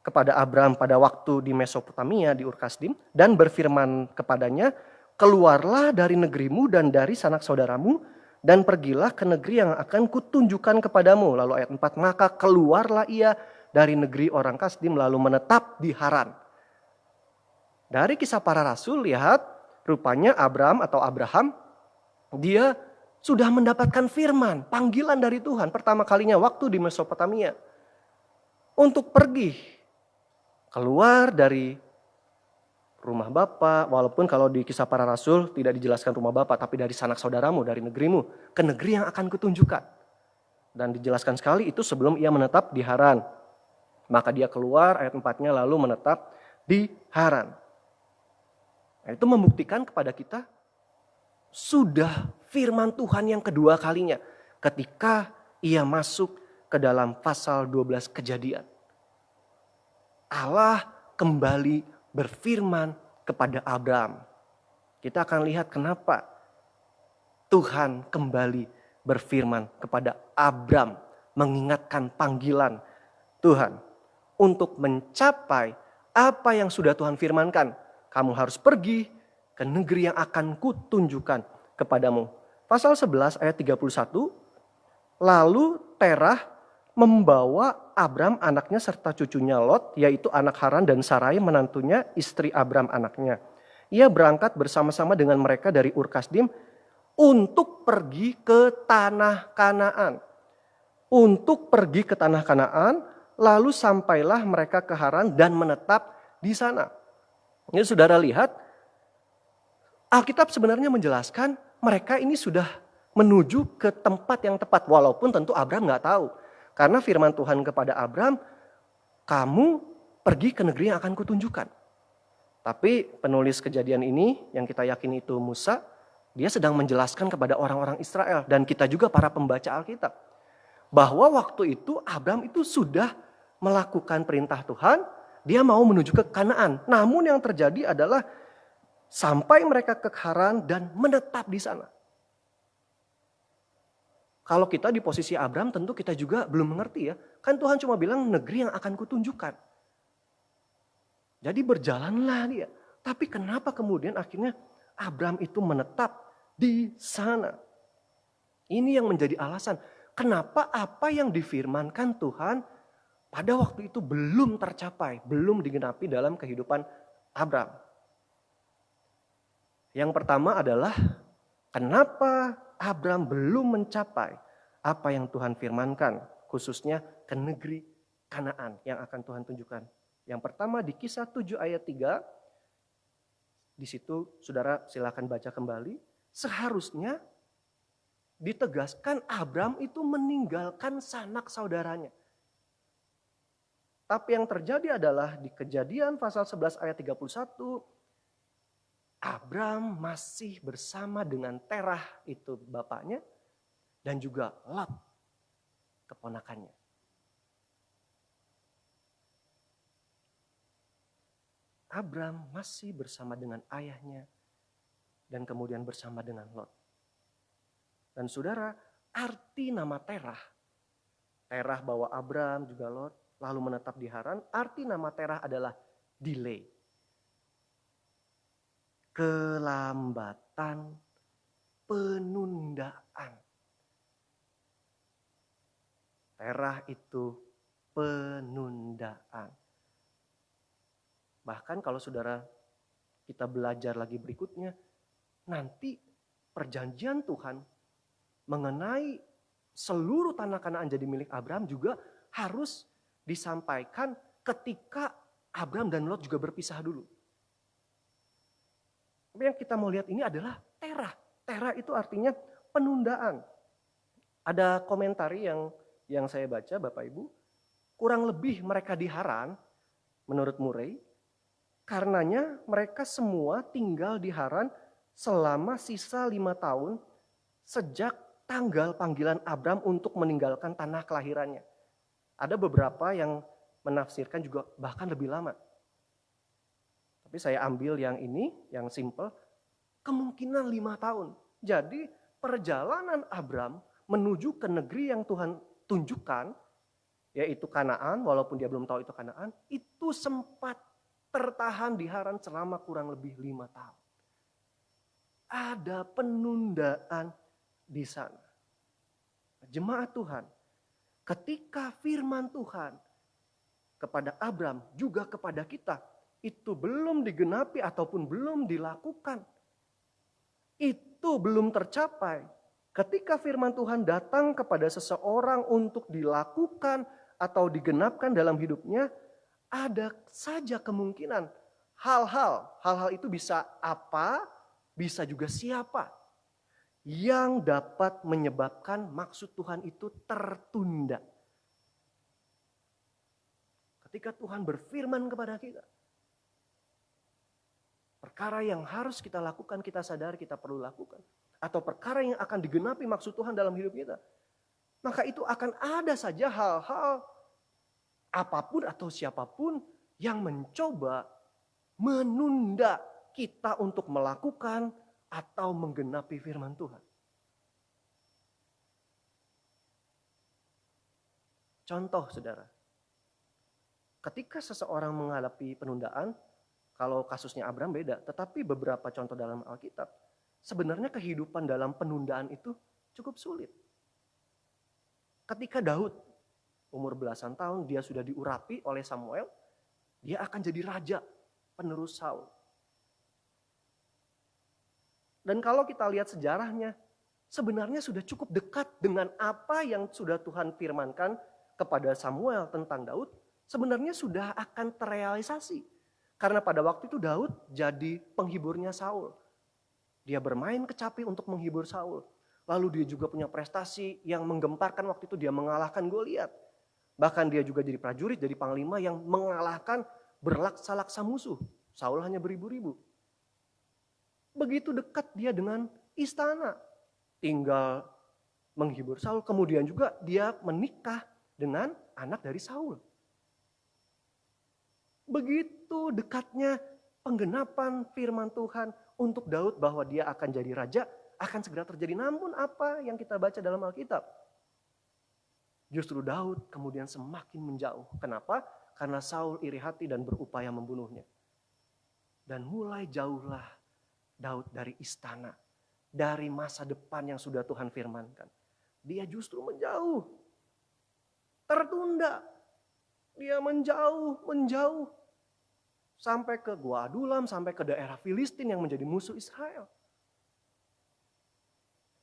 kepada Abram pada waktu di Mesopotamia di Ur Kasdim, dan berfirman kepadanya, "Keluarlah dari negerimu dan dari sanak saudaramu dan pergilah ke negeri yang akan kutunjukkan kepadamu." Lalu ayat 4, maka keluarlah ia dari negeri orang Kasdim lalu menetap di Haran. Dari Kisah Para Rasul lihat, rupanya Abram atau Abraham, dia sudah mendapatkan firman, panggilan dari Tuhan pertama kalinya waktu di Mesopotamia. Untuk pergi keluar dari rumah Bapa, walaupun kalau di Kisah Para Rasul tidak dijelaskan rumah Bapa, tapi dari sanak saudaramu, dari negerimu, ke negeri yang akan kutunjukkan. Dan dijelaskan sekali itu sebelum ia menetap di Haran. Maka dia keluar, ayat 4-nya lalu menetap di Haran. Nah, itu membuktikan kepada kita sudah firman Tuhan yang kedua kalinya ketika ia masuk ke dalam pasal 12 Kejadian. Allah kembali berfirman kepada Abram. Kita akan lihat kenapa Tuhan kembali berfirman kepada Abram, mengingatkan panggilan Tuhan untuk mencapai apa yang sudah Tuhan firmankan. Kamu harus pergi ke negeri yang akan kutunjukkan kepadamu. Pasal 11 ayat 31, lalu Terah membawa Abram anaknya serta cucunya Lot, yaitu anak Haran, dan Sarai menantunya, istri Abram anaknya. Ia berangkat bersama-sama dengan mereka dari Ur Kasdim untuk pergi ke tanah Kanaan. Untuk pergi ke tanah Kanaan, lalu sampailah mereka ke Haran dan menetap di sana. Ini saudara lihat, Alkitab sebenarnya menjelaskan mereka ini sudah menuju ke tempat yang tepat. Walaupun tentu Abram gak tahu. Karena firman Tuhan kepada Abram, kamu pergi ke negeri yang akan kutunjukkan. Tapi penulis Kejadian ini yang kita yakin itu Musa, dia sedang menjelaskan kepada orang-orang Israel. Dan kita juga para pembaca Alkitab. Bahwa waktu itu Abram itu sudah melakukan perintah Tuhan, dia mau menuju ke Kanaan. Namun yang terjadi adalah sampai mereka ke Haran dan menetap di sana. Kalau kita di posisi Abram tentu kita juga belum mengerti ya. Kan Tuhan cuma bilang negeri yang akan kutunjukkan. Jadi berjalanlah dia. Tapi kenapa kemudian akhirnya Abram itu menetap di sana? Ini yang menjadi alasan. Kenapa apa yang difirmankan Tuhan pada waktu itu belum tercapai, belum digenapi dalam kehidupan Abram. Yang pertama adalah kenapa Abram belum mencapai apa yang Tuhan firmankan, khususnya ke negeri Kanaan yang akan Tuhan tunjukkan. Yang pertama di Kisah 7 ayat 3, di situ saudara silakan baca kembali, seharusnya ditegaskan Abram itu meninggalkan sanak saudaranya. Tapi yang terjadi adalah di Kejadian pasal 11 ayat 31, Abram masih bersama dengan Terah, itu bapaknya, dan juga Lot, keponakannya. Abram masih bersama dengan ayahnya dan kemudian bersama dengan Lot. Dan saudara, arti nama Terah Terah bawa Abram juga Lot, lalu menetap di Haran. Arti nama Terah adalah delay. Kelambatan, penundaan. Terah itu penundaan. Bahkan kalau saudara kita belajar lagi berikutnya, nanti perjanjian Tuhan mengenai seluruh tanah Kanaan jadi milik Abraham juga harus disampaikan ketika Abraham dan Lot juga berpisah dulu. Tapi yang kita mau lihat ini adalah terah. Terah itu artinya penundaan. Ada komentari yang saya baca Bapak Ibu, kurang lebih mereka di Haran menurut Murray, karenanya mereka semua tinggal di Haran selama sisa 5 tahun sejak tanggal panggilan Abram untuk meninggalkan tanah kelahirannya. Ada beberapa yang menafsirkan juga bahkan lebih lama. Tapi saya ambil yang ini, yang simple, kemungkinan 5 tahun. Jadi perjalanan Abram menuju ke negeri yang Tuhan tunjukkan, yaitu Kanaan, walaupun dia belum tahu itu Kanaan, itu sempat tertahan di Haran selama kurang lebih 5 tahun. Ada penundaan di sana. Jemaat Tuhan, ketika firman Tuhan kepada Abram juga kepada kita itu belum digenapi ataupun belum dilakukan, itu belum tercapai. Ketika firman Tuhan datang kepada seseorang untuk dilakukan atau digenapkan dalam hidupnya, ada saja kemungkinan hal-hal itu bisa apa, bisa juga siapa yang dapat menyebabkan maksud Tuhan itu tertunda. Ketika Tuhan berfirman kepada kita, perkara yang harus kita lakukan, kita sadar kita perlu lakukan. Atau perkara yang akan digenapi maksud Tuhan dalam hidup kita. Maka itu akan ada saja hal-hal apapun atau siapapun yang mencoba menunda kita untuk melakukan atau menggenapi firman Tuhan. Contoh saudara, ketika seseorang menghadapi penundaan, kalau kasusnya Abraham beda, tetapi beberapa contoh dalam Alkitab, sebenarnya kehidupan dalam penundaan itu cukup sulit. Ketika Daud umur belasan tahun, dia sudah diurapi oleh Samuel, dia akan jadi raja penerus Saul. Dan kalau kita lihat sejarahnya, sebenarnya sudah cukup dekat dengan apa yang sudah Tuhan firmankan kepada Samuel tentang Daud, sebenarnya sudah akan terrealisasi. Karena pada waktu itu Daud jadi penghiburnya Saul. Dia bermain kecapi untuk menghibur Saul. Lalu dia juga punya prestasi yang menggemparkan waktu itu, dia mengalahkan Goliat. Bahkan dia juga jadi prajurit, jadi panglima yang mengalahkan berlaksa-laksa musuh. Saul hanya beribu-ribu. Begitu dekat dia dengan istana. Tinggal menghibur Saul. Kemudian juga dia menikah dengan anak dari Saul. Begitu dekatnya penggenapan firman Tuhan untuk Daud bahwa dia akan jadi raja, akan segera terjadi. Namun apa yang kita baca dalam Alkitab? Justru Daud kemudian semakin menjauh. Kenapa? Karena Saul iri hati dan berupaya membunuhnya. Dan mulai jauhlah Daud dari istana, dari masa depan yang sudah Tuhan firmankan. Dia justru menjauh, tertunda. Dia menjauh. Sampai ke Gua Adulam, sampai ke daerah Filistin yang menjadi musuh Israel.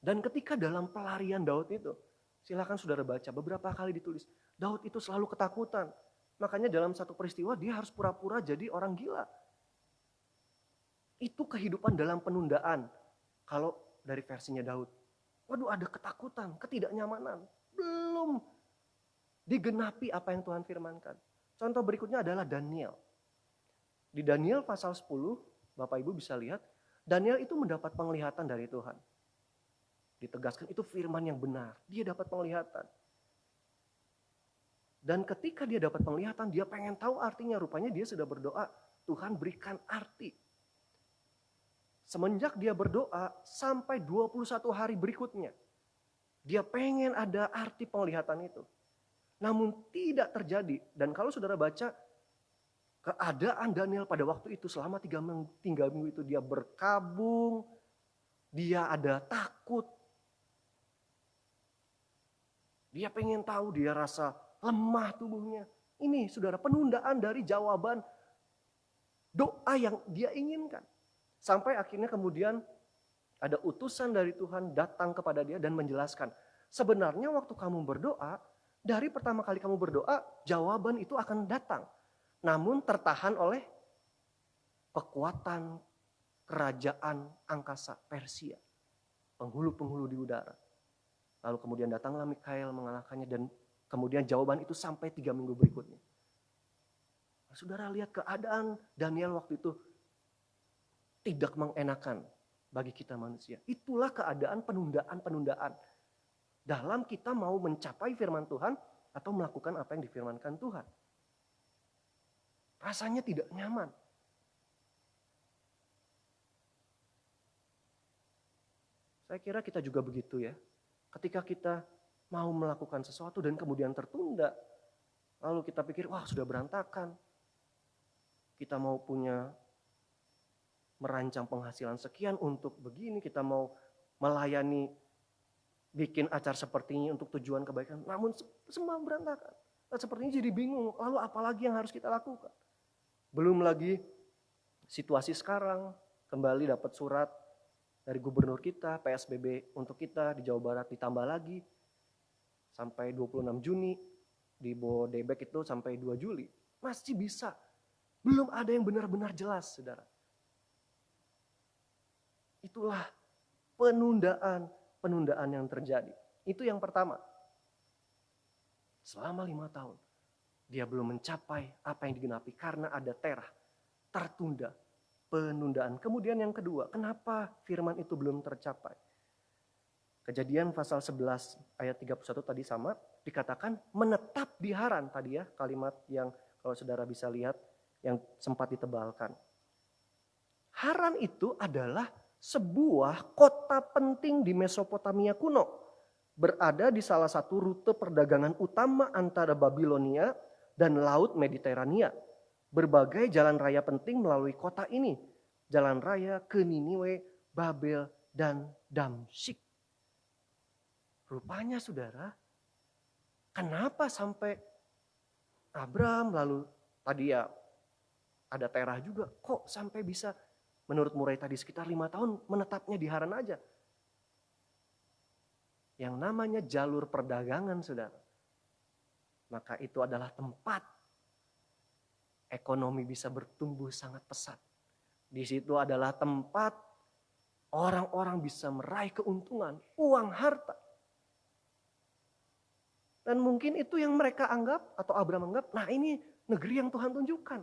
Dan ketika dalam pelarian Daud itu, silakan saudara baca, beberapa kali ditulis, Daud itu selalu ketakutan. Makanya dalam satu peristiwa dia harus pura-pura jadi orang gila. Itu kehidupan dalam penundaan. Kalau dari versinya Daud. Waduh, ada ketakutan, ketidaknyamanan. Belum digenapi apa yang Tuhan firmankan. Contoh berikutnya adalah Daniel. Di Daniel pasal 10, Bapak Ibu bisa lihat, Daniel itu mendapat penglihatan dari Tuhan. Ditegaskan itu firman yang benar. Dia dapat penglihatan. Dan ketika dia dapat penglihatan, dia pengen tahu artinya. Rupanya dia sudah berdoa, Tuhan berikan arti. Semenjak dia berdoa sampai 21 hari berikutnya, dia pengen ada arti penglihatan itu. Namun tidak terjadi. Dan kalau saudara baca keadaan Daniel pada waktu itu selama 3 minggu itu dia berkabung, dia ada takut. Dia pengen tahu, dia rasa lemah tubuhnya. Ini saudara penundaan dari jawaban doa yang dia inginkan. Sampai akhirnya kemudian ada utusan dari Tuhan datang kepada dia dan menjelaskan. Sebenarnya waktu kamu berdoa, dari pertama kali kamu berdoa, jawaban itu akan datang. Namun tertahan oleh kekuatan kerajaan angkasa Persia. Penghulu-penghulu di udara. Lalu kemudian datanglah Mikael mengalahkannya dan kemudian jawaban itu sampai 3 minggu berikutnya. Nah, saudara lihat keadaan Daniel waktu itu tidak mengenakan bagi kita manusia. Itulah keadaan penundaan-penundaan. Dalam kita mau mencapai firman Tuhan atau melakukan apa yang difirmankan Tuhan. Rasanya tidak nyaman. Saya kira kita juga begitu ya. Ketika kita mau melakukan sesuatu dan kemudian tertunda. Lalu kita pikir, wah sudah berantakan. Kita mau merancang penghasilan sekian untuk begini. Kita mau melayani, bikin acara seperti ini untuk tujuan kebaikan. Namun semua berantakan. Sepertinya jadi bingung, lalu apalagi yang harus kita lakukan? Belum lagi situasi sekarang, kembali dapat surat dari gubernur kita, PSBB untuk kita di Jawa Barat ditambah lagi sampai 26 Juni, di Bodebek itu sampai 2 Juli. Masih bisa. Belum ada yang benar-benar jelas, saudara. Itulah penundaan yang terjadi. Itu yang pertama. Selama 5 tahun, dia belum mencapai apa yang digenapi karena ada terah, tertunda. Penundaan. Kemudian yang kedua, kenapa firman itu belum tercapai? Kejadian pasal 11 ayat 31 tadi sama, dikatakan menetap di Haran tadi ya, kalimat yang kalau saudara bisa lihat yang sempat ditebalkan. Haran itu adalah sebuah kota penting di Mesopotamia kuno. Berada di salah satu rute perdagangan utama antara Babilonia dan Laut Mediterania. Berbagai jalan raya penting melalui kota ini. Jalan raya ke Niniwe, Babel, dan Damsyik. Rupanya saudara, kenapa sampai Abram lalu tadi ya ada Terah juga. Kok sampai bisa menurut Murai tadi sekitar 5 tahun menetapnya di Haran aja. Yang namanya jalur perdagangan saudara. Maka itu adalah tempat ekonomi bisa bertumbuh sangat pesat. Di situ adalah tempat orang-orang bisa meraih keuntungan, uang, harta. Dan mungkin itu yang mereka anggap atau Abraham anggap, nah ini negeri yang Tuhan tunjukkan.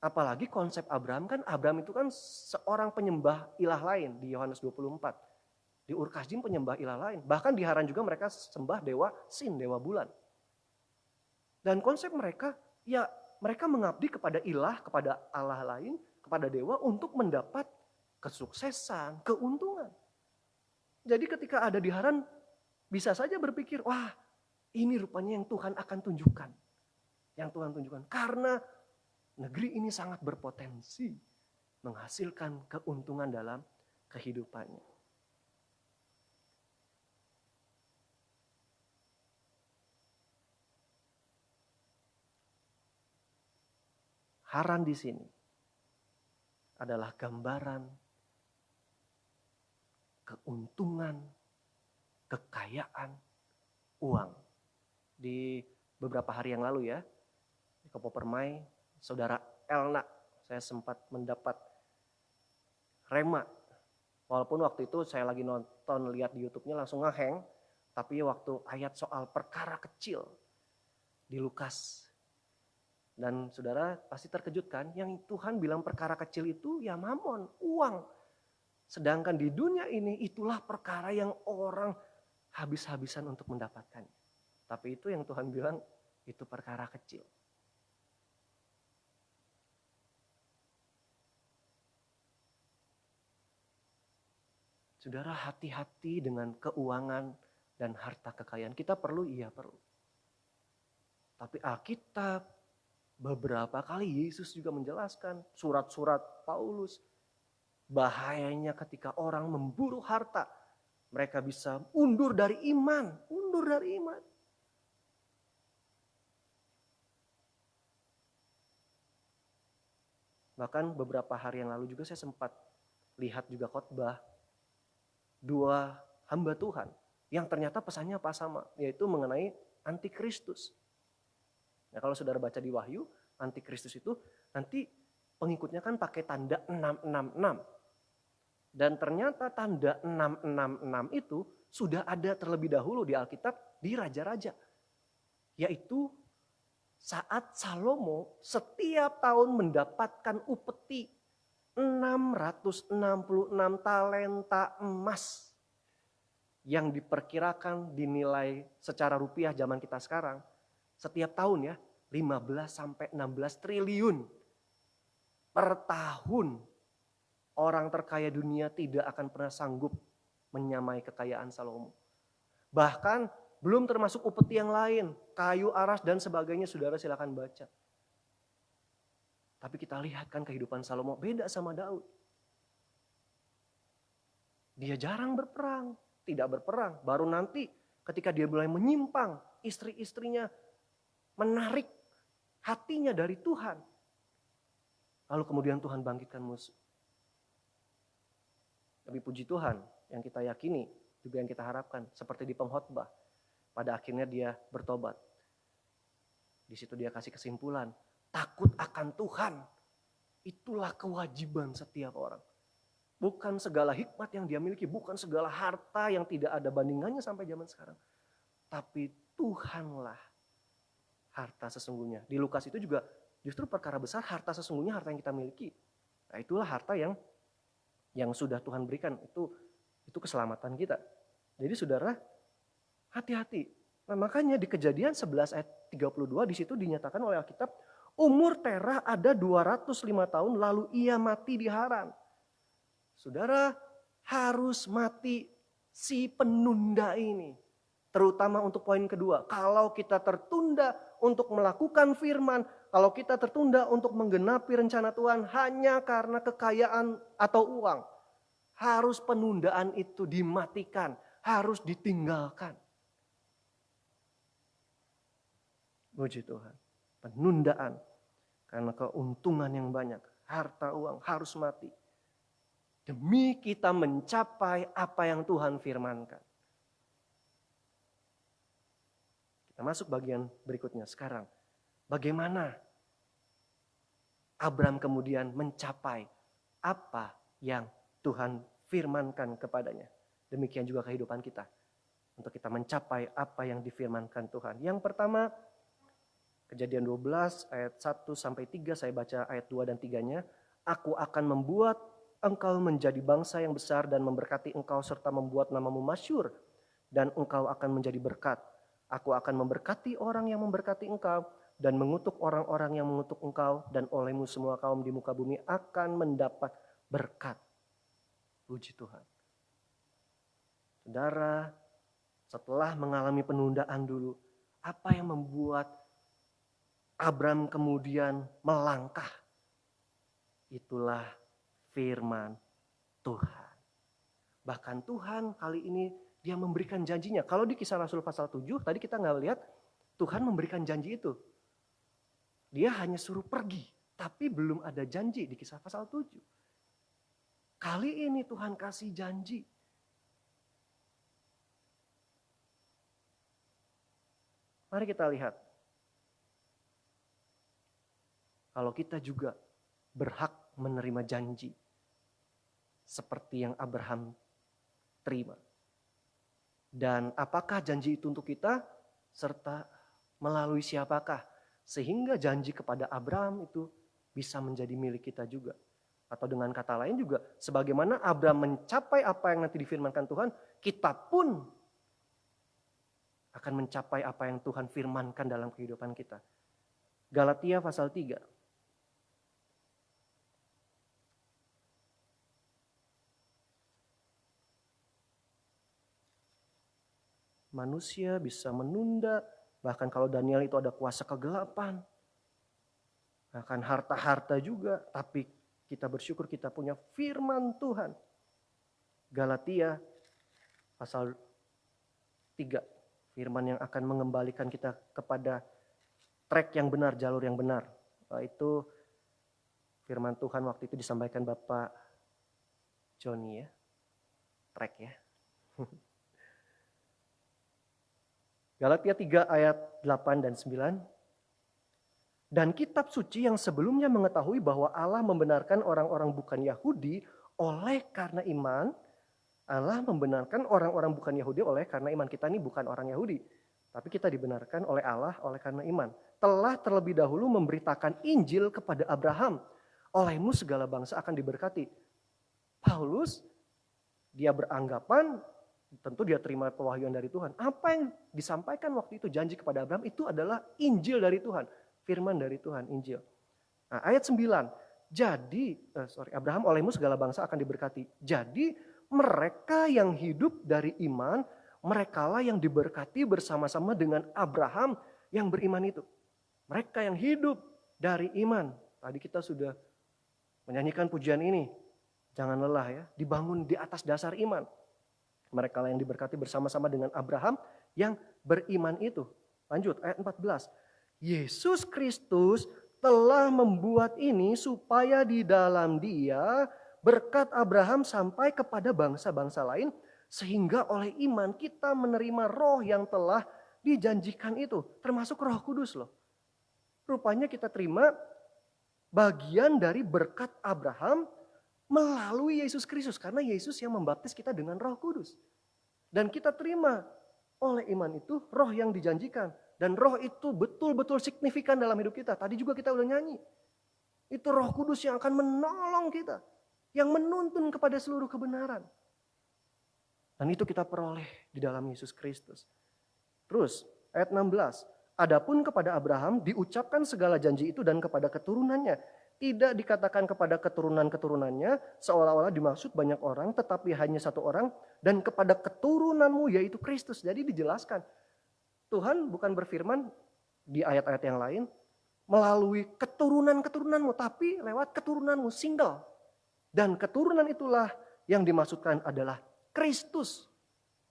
Apalagi konsep Abraham itu kan seorang penyembah ilah lain di Yohanes 24. Di Ur-Kasdim penyembah ilah lain. Bahkan di Haran juga mereka sembah dewa Sin, dewa bulan. Dan konsep mereka, ya mereka mengabdi kepada ilah, kepada Allah lain, kepada dewa untuk mendapat kesuksesan, keuntungan. Jadi ketika ada di Haran, bisa saja berpikir, wah ini rupanya yang Tuhan akan tunjukkan. Yang Tuhan tunjukkan. Karena negeri ini sangat berpotensi menghasilkan keuntungan dalam kehidupannya. Haran di sini adalah gambaran keuntungan, kekayaan, uang. Di beberapa hari yang lalu ya, di Kopopermai, saudara Elna, saya sempat mendapat rema. Walaupun waktu itu saya lagi nonton, lihat di YouTube-nya langsung ngeheng. Tapi waktu ayat soal perkara kecil di Lukas. Dan saudara pasti terkejut kan, yang Tuhan bilang perkara kecil itu ya mamon, uang. Sedangkan di dunia ini itulah perkara yang orang habis-habisan untuk mendapatkannya. Tapi itu yang Tuhan bilang itu perkara kecil. Saudara hati-hati dengan keuangan dan harta kekayaan. Kita perlu, iya perlu. Tapi Alkitab beberapa kali Yesus juga menjelaskan, surat-surat Paulus, bahayanya ketika orang memburu harta. Mereka bisa undur dari iman, undur dari iman. Bahkan beberapa hari yang lalu juga saya sempat lihat juga khotbah dua hamba Tuhan yang ternyata pesannya apa sama, yaitu mengenai antikristus. Nah, kalau saudara baca di Wahyu, antikristus itu nanti pengikutnya kan pakai tanda 666. Dan ternyata tanda 666 itu sudah ada terlebih dahulu di Alkitab di raja-raja. Yaitu saat Salomo setiap tahun mendapatkan upeti 666 talenta emas yang diperkirakan dinilai secara rupiah zaman kita sekarang setiap tahun ya 15 sampai 16 triliun per tahun. Orang terkaya dunia tidak akan pernah sanggup menyamai kekayaan Salomo. Bahkan belum termasuk upeti yang lain, kayu aras dan sebagainya, saudara silakan baca. Tapi kita lihat kan kehidupan Salomo beda sama Daud. Dia jarang berperang, tidak berperang. Baru nanti ketika dia mulai menyimpang, istri-istrinya menarik hatinya dari Tuhan. Lalu kemudian Tuhan bangkitkan musuh. Tapi puji Tuhan, yang kita yakini, juga yang kita harapkan, seperti di pengkhotbah, pada akhirnya dia bertobat. Di situ dia kasih kesimpulan, takut akan Tuhan, itulah kewajiban setiap orang. Bukan segala hikmat yang dia miliki, bukan segala harta yang tidak ada bandingannya sampai zaman sekarang. Tapi Tuhanlah harta sesungguhnya. Di Lukas itu juga justru perkara besar, harta sesungguhnya harta yang kita miliki. Nah, itulah harta yang sudah Tuhan berikan, itu keselamatan kita. Jadi saudara, hati-hati. Nah, makanya di Kejadian 11 ayat 32 di situ dinyatakan oleh Alkitab, umur Terah ada 205 tahun lalu ia mati di Haran. Saudara, harus mati si penunda ini. Terutama untuk poin kedua, kalau kita tertunda untuk melakukan firman, kalau kita tertunda untuk menggenapi rencana Tuhan hanya karena kekayaan atau uang, harus penundaan itu dimatikan, harus ditinggalkan. Puji Tuhan, penundaan karena keuntungan yang banyak, harta uang harus mati. Demi kita mencapai apa yang Tuhan firmankan. Kita masuk bagian berikutnya sekarang. Bagaimana Abram kemudian mencapai apa yang Tuhan firmankan kepadanya. Demikian juga kehidupan kita. Untuk kita mencapai apa yang difirmankan Tuhan. Yang pertama, Kejadian 12 ayat 1 sampai 3, saya baca ayat 2 dan 3-nya. Aku akan membuat engkau menjadi bangsa yang besar dan memberkati engkau serta membuat namamu masyhur. Dan engkau akan menjadi berkat. Aku akan memberkati orang yang memberkati engkau dan mengutuk orang-orang yang mengutuk engkau, dan olehmu semua kaum di muka bumi akan mendapat berkat. Puji Tuhan. Saudara, setelah mengalami penundaan dulu, apa yang membuat Abram kemudian melangkah? Itulah firman Tuhan. Bahkan Tuhan kali ini dia memberikan janjinya. Kalau di Kisah Rasul pasal 7, tadi kita nggak lihat Tuhan memberikan janji itu. Dia hanya suruh pergi, tapi belum ada janji di Kisah pasal 7. Kali ini Tuhan kasih janji. Mari kita lihat. Kalau kita juga berhak menerima janji. Seperti yang Abraham terima. Dan apakah janji itu untuk kita? Serta melalui siapakah? Sehingga janji kepada Abraham itu bisa menjadi milik kita juga. Atau dengan kata lain juga, sebagaimana Abraham mencapai apa yang nanti difirmankan Tuhan, kita pun akan mencapai apa yang Tuhan firmankan dalam kehidupan kita. Galatia pasal 3. manusia, bisa menunda. Bahkan kalau Daniel itu ada kuasa kegelapan. Bahkan harta-harta juga. Tapi kita bersyukur kita punya firman Tuhan. Galatia pasal 3. Firman yang akan mengembalikan kita kepada track yang benar, jalur yang benar. Itu firman Tuhan waktu itu disampaikan Bapak Joni ya. Track ya. Galatia 3 ayat 8 dan 9. Dan kitab suci yang sebelumnya mengetahui bahwa Allah membenarkan orang-orang bukan Yahudi oleh karena iman. Allah membenarkan orang-orang bukan Yahudi oleh karena iman. Kita ini bukan orang Yahudi. Tapi kita dibenarkan oleh Allah oleh karena iman. Telah terlebih dahulu memberitakan Injil kepada Abraham. Olehmu segala bangsa akan diberkati. Paulus, dia beranggapan, tentu dia terima pewahyuan dari Tuhan. Apa yang disampaikan waktu itu, janji kepada Abraham, itu adalah Injil dari Tuhan. Firman dari Tuhan, Injil. Nah, ayat 9. Abraham, olehmu segala bangsa akan diberkati. Jadi mereka yang hidup dari iman, merekalah yang diberkati bersama-sama dengan Abraham yang beriman itu. Mereka yang hidup dari iman. Tadi kita sudah menyanyikan pujian ini. Jangan lelah ya, dibangun di atas dasar iman. Merekalah yang diberkati bersama-sama dengan Abraham yang beriman itu. Lanjut ayat 14. Yesus Kristus telah membuat ini supaya di dalam Dia berkat Abraham sampai kepada bangsa-bangsa lain, sehingga oleh iman kita menerima roh yang telah dijanjikan itu. Termasuk Roh Kudus loh. Rupanya kita terima bagian dari berkat Abraham melalui Yesus Kristus. Karena Yesus yang membaptis kita dengan Roh Kudus. Dan kita terima oleh iman itu roh yang dijanjikan. Dan roh itu betul-betul signifikan dalam hidup kita. Tadi juga kita udah nyanyi. Itu Roh Kudus yang akan menolong kita. Yang menuntun kepada seluruh kebenaran. Dan itu kita peroleh di dalam Yesus Kristus. Terus ayat 16. Adapun kepada Abraham diucapkan segala janji itu dan kepada keturunannya. Tidak dikatakan kepada keturunan-keturunannya seolah-olah dimaksud banyak orang tetapi hanya satu orang. Dan kepada keturunanmu yaitu Kristus. Jadi dijelaskan. Tuhan bukan berfirman di ayat-ayat yang lain melalui keturunan-keturunanmu. Tapi lewat keturunanmu single. Dan keturunan itulah yang dimaksudkan adalah Kristus.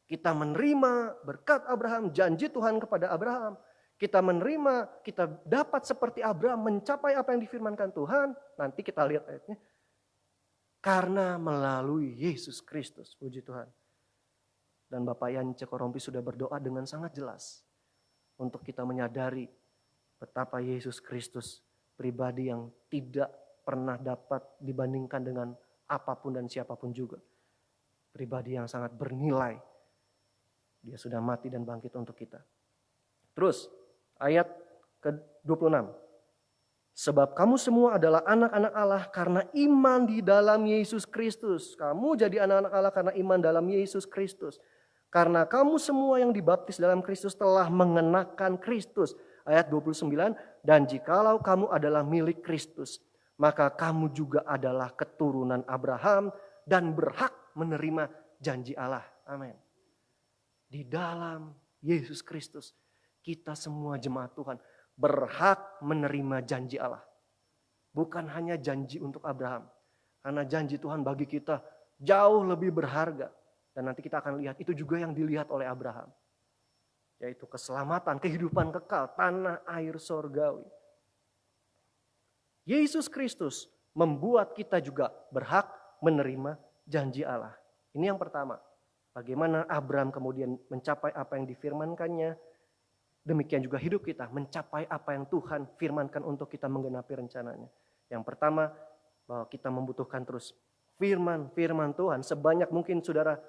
Kita menerima berkat Abraham, janji Tuhan kepada Abraham. Kita menerima, kita dapat seperti Abraham mencapai apa yang difirmankan Tuhan. Nanti kita lihat ayatnya. Karena melalui Yesus Kristus, puji Tuhan. Dan Bapak Yance Korompi sudah berdoa dengan sangat jelas. Untuk kita menyadari betapa Yesus Kristus pribadi yang tidak pernah dapat dibandingkan dengan apapun dan siapapun juga. Pribadi yang sangat bernilai. Dia sudah mati dan bangkit untuk kita. Terus ayat ke-26. Sebab kamu semua adalah anak-anak Allah karena iman di dalam Yesus Kristus. Kamu jadi anak-anak Allah karena iman dalam Yesus Kristus. Karena kamu semua yang dibaptis dalam Kristus telah mengenakan Kristus. Ayat 29. Dan jikalau kamu adalah milik Kristus, maka kamu juga adalah keturunan Abraham dan berhak menerima janji Allah. Amin. Di dalam Yesus Kristus, kita semua jemaat Tuhan berhak menerima janji Allah. Bukan hanya janji untuk Abraham. Karena janji Tuhan bagi kita jauh lebih berharga. Dan nanti kita akan lihat itu juga yang dilihat oleh Abraham. Yaitu keselamatan, kehidupan kekal, tanah air sorgawi. Yesus Kristus membuat kita juga berhak menerima janji Allah. Ini yang pertama. Bagaimana Abraham kemudian mencapai apa yang difirmankannya. Demikian juga hidup kita mencapai apa yang Tuhan firmankan untuk kita menggenapi rencananya. Yang pertama, bahwa kita membutuhkan terus firman Tuhan. Sebanyak mungkin saudara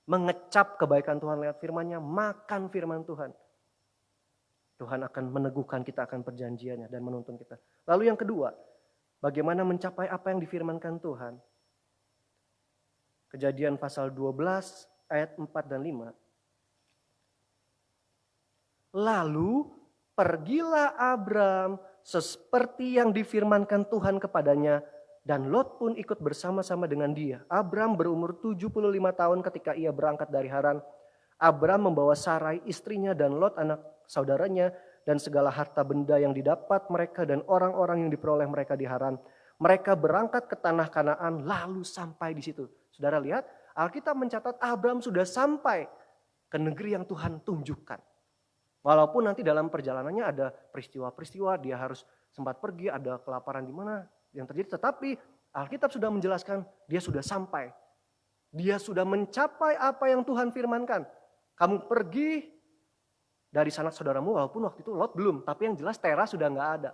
mengecap kebaikan Tuhan lewat firman-Nya, makan firman Tuhan. Tuhan akan meneguhkan kita akan perjanjiannya dan menuntun kita. Lalu yang kedua, bagaimana mencapai apa yang difirmankan Tuhan. Kejadian pasal 12 ayat 4 dan 5. Lalu pergilah Abram seperti yang difirmankan Tuhan kepadanya dan Lot pun ikut bersama-sama dengan dia. Abram berumur 75 tahun ketika ia berangkat dari Haran. Abram membawa Sarai istrinya dan Lot anak saudaranya dan segala harta benda yang didapat mereka dan orang-orang yang diperoleh mereka di Haran. Mereka berangkat ke tanah Kanaan lalu sampai di situ. Saudara lihat, Alkitab mencatat Abram sudah sampai ke negeri yang Tuhan tunjukkan. Walaupun nanti dalam perjalanannya ada peristiwa-peristiwa, dia harus sempat pergi, ada kelaparan di mana yang terjadi. Tetapi Alkitab sudah menjelaskan dia sudah sampai. Dia sudah mencapai apa yang Tuhan firmankan. Kamu pergi dari sanak saudaramu, walaupun waktu itu Lot belum. Tapi yang jelas Tera sudah nggak ada.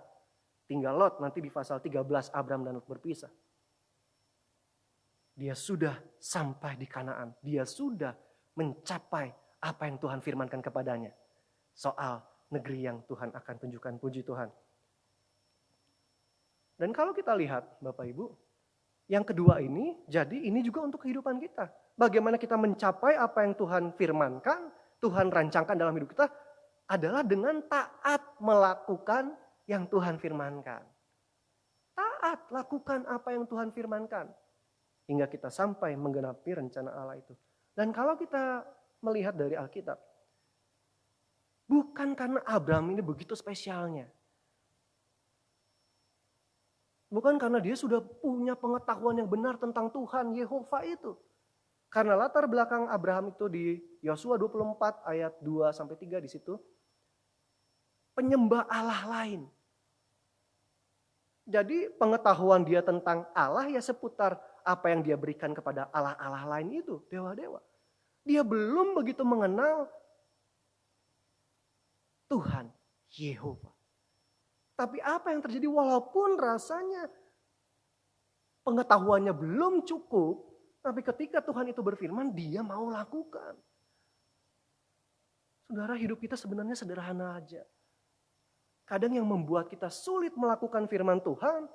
Tinggal Lot, nanti di pasal 13 Abram dan Lot berpisah. Dia sudah sampai di Kanaan. Dia sudah mencapai apa yang Tuhan firmankan kepadanya. Soal negeri yang Tuhan akan tunjukkan, puji Tuhan. Dan kalau kita lihat Bapak Ibu, yang kedua ini, jadi ini juga untuk kehidupan kita. Bagaimana kita mencapai apa yang Tuhan firmankan, Tuhan rancangkan dalam hidup kita, adalah dengan taat melakukan yang Tuhan firmankan. Taat lakukan apa yang Tuhan firmankan. Hingga kita sampai menggenapi rencana Allah itu. Dan kalau kita melihat dari Alkitab, bukan karena Abraham ini begitu spesialnya. Bukan karena dia sudah punya pengetahuan yang benar tentang Tuhan Yehova itu. Karena latar belakang Abraham itu di Yosua 24 ayat 2-3 di situ. Penyembah Allah lain. Jadi pengetahuan dia tentang Allah ya seputar apa yang dia berikan kepada Allah-Allah lain itu. Dewa-dewa. Dia belum begitu mengenal Tuhan Yehova. Tapi apa yang terjadi walaupun rasanya pengetahuannya belum cukup, tapi ketika Tuhan itu berfirman, dia mau lakukan. Saudara, hidup kita sebenarnya sederhana aja. Kadang yang membuat kita sulit melakukan firman Tuhan,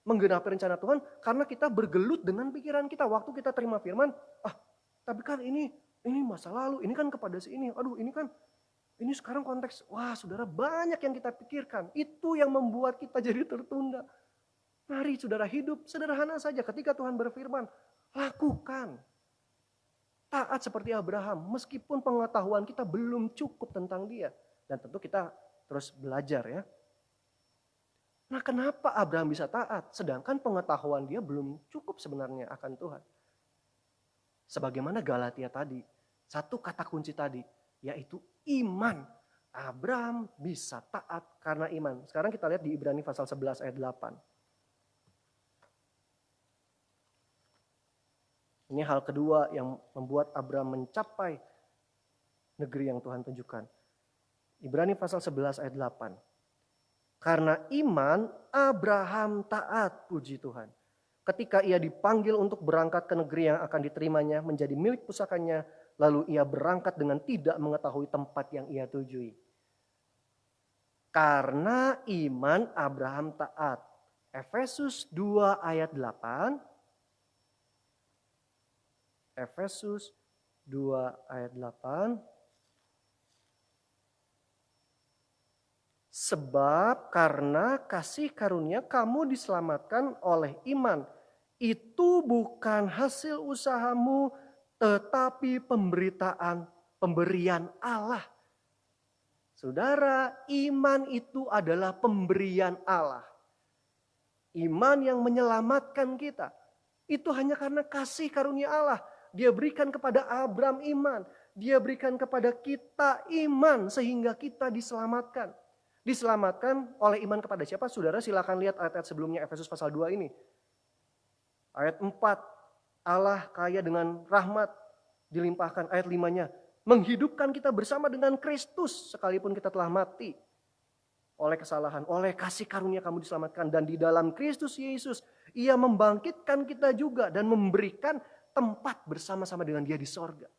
menggenapi rencana Tuhan, karena kita bergelut dengan pikiran kita. Waktu kita terima firman, tapi kan ini masa lalu, ini kan kepada si ini, ini sekarang konteks, saudara banyak yang kita pikirkan. Itu yang membuat kita jadi tertunda. Mari saudara hidup sederhana saja ketika Tuhan berfirman. Lakukan. Taat seperti Abraham. Meskipun pengetahuan kita belum cukup tentang dia. Dan tentu kita terus belajar ya. Nah kenapa Abraham bisa taat? Sedangkan pengetahuan dia belum cukup sebenarnya akan Tuhan. Sebagaimana Galatia tadi. Satu kata kunci tadi. Yaitu iman. Abraham bisa taat karena iman. Sekarang kita lihat di Ibrani pasal 11 ayat 8. Ini hal kedua yang membuat Abraham mencapai negeri yang Tuhan tunjukkan. Ibrani pasal 11 ayat 8. Karena iman Abraham taat, puji Tuhan. Ketika ia dipanggil untuk berangkat ke negeri yang akan diterimanya menjadi milik pusakanya, lalu ia berangkat dengan tidak mengetahui tempat yang ia tujui. Karena iman Abraham taat. Efesus 2 ayat 8. Efesus 2 ayat 8. Sebab karena kasih karunia kamu diselamatkan oleh iman. Itu bukan hasil usahamu, tetapi pemberian Allah. Saudara, iman itu adalah pemberian Allah. Iman yang menyelamatkan kita. Itu hanya karena kasih karunia Allah. Dia berikan kepada Abraham iman. Dia berikan kepada kita iman sehingga kita diselamatkan. Diselamatkan oleh iman kepada siapa? Saudara silakan lihat ayat-ayat sebelumnya Efesus pasal 2 ini. Ayat 4. Allah kaya dengan rahmat dilimpahkan. Ayat 5-nya. Menghidupkan kita bersama dengan Kristus sekalipun kita telah mati. Oleh kesalahan, oleh kasih karunia kamu diselamatkan. Dan di dalam Kristus Yesus ia membangkitkan kita juga dan memberikan tempat bersama-sama dengan dia di sorga.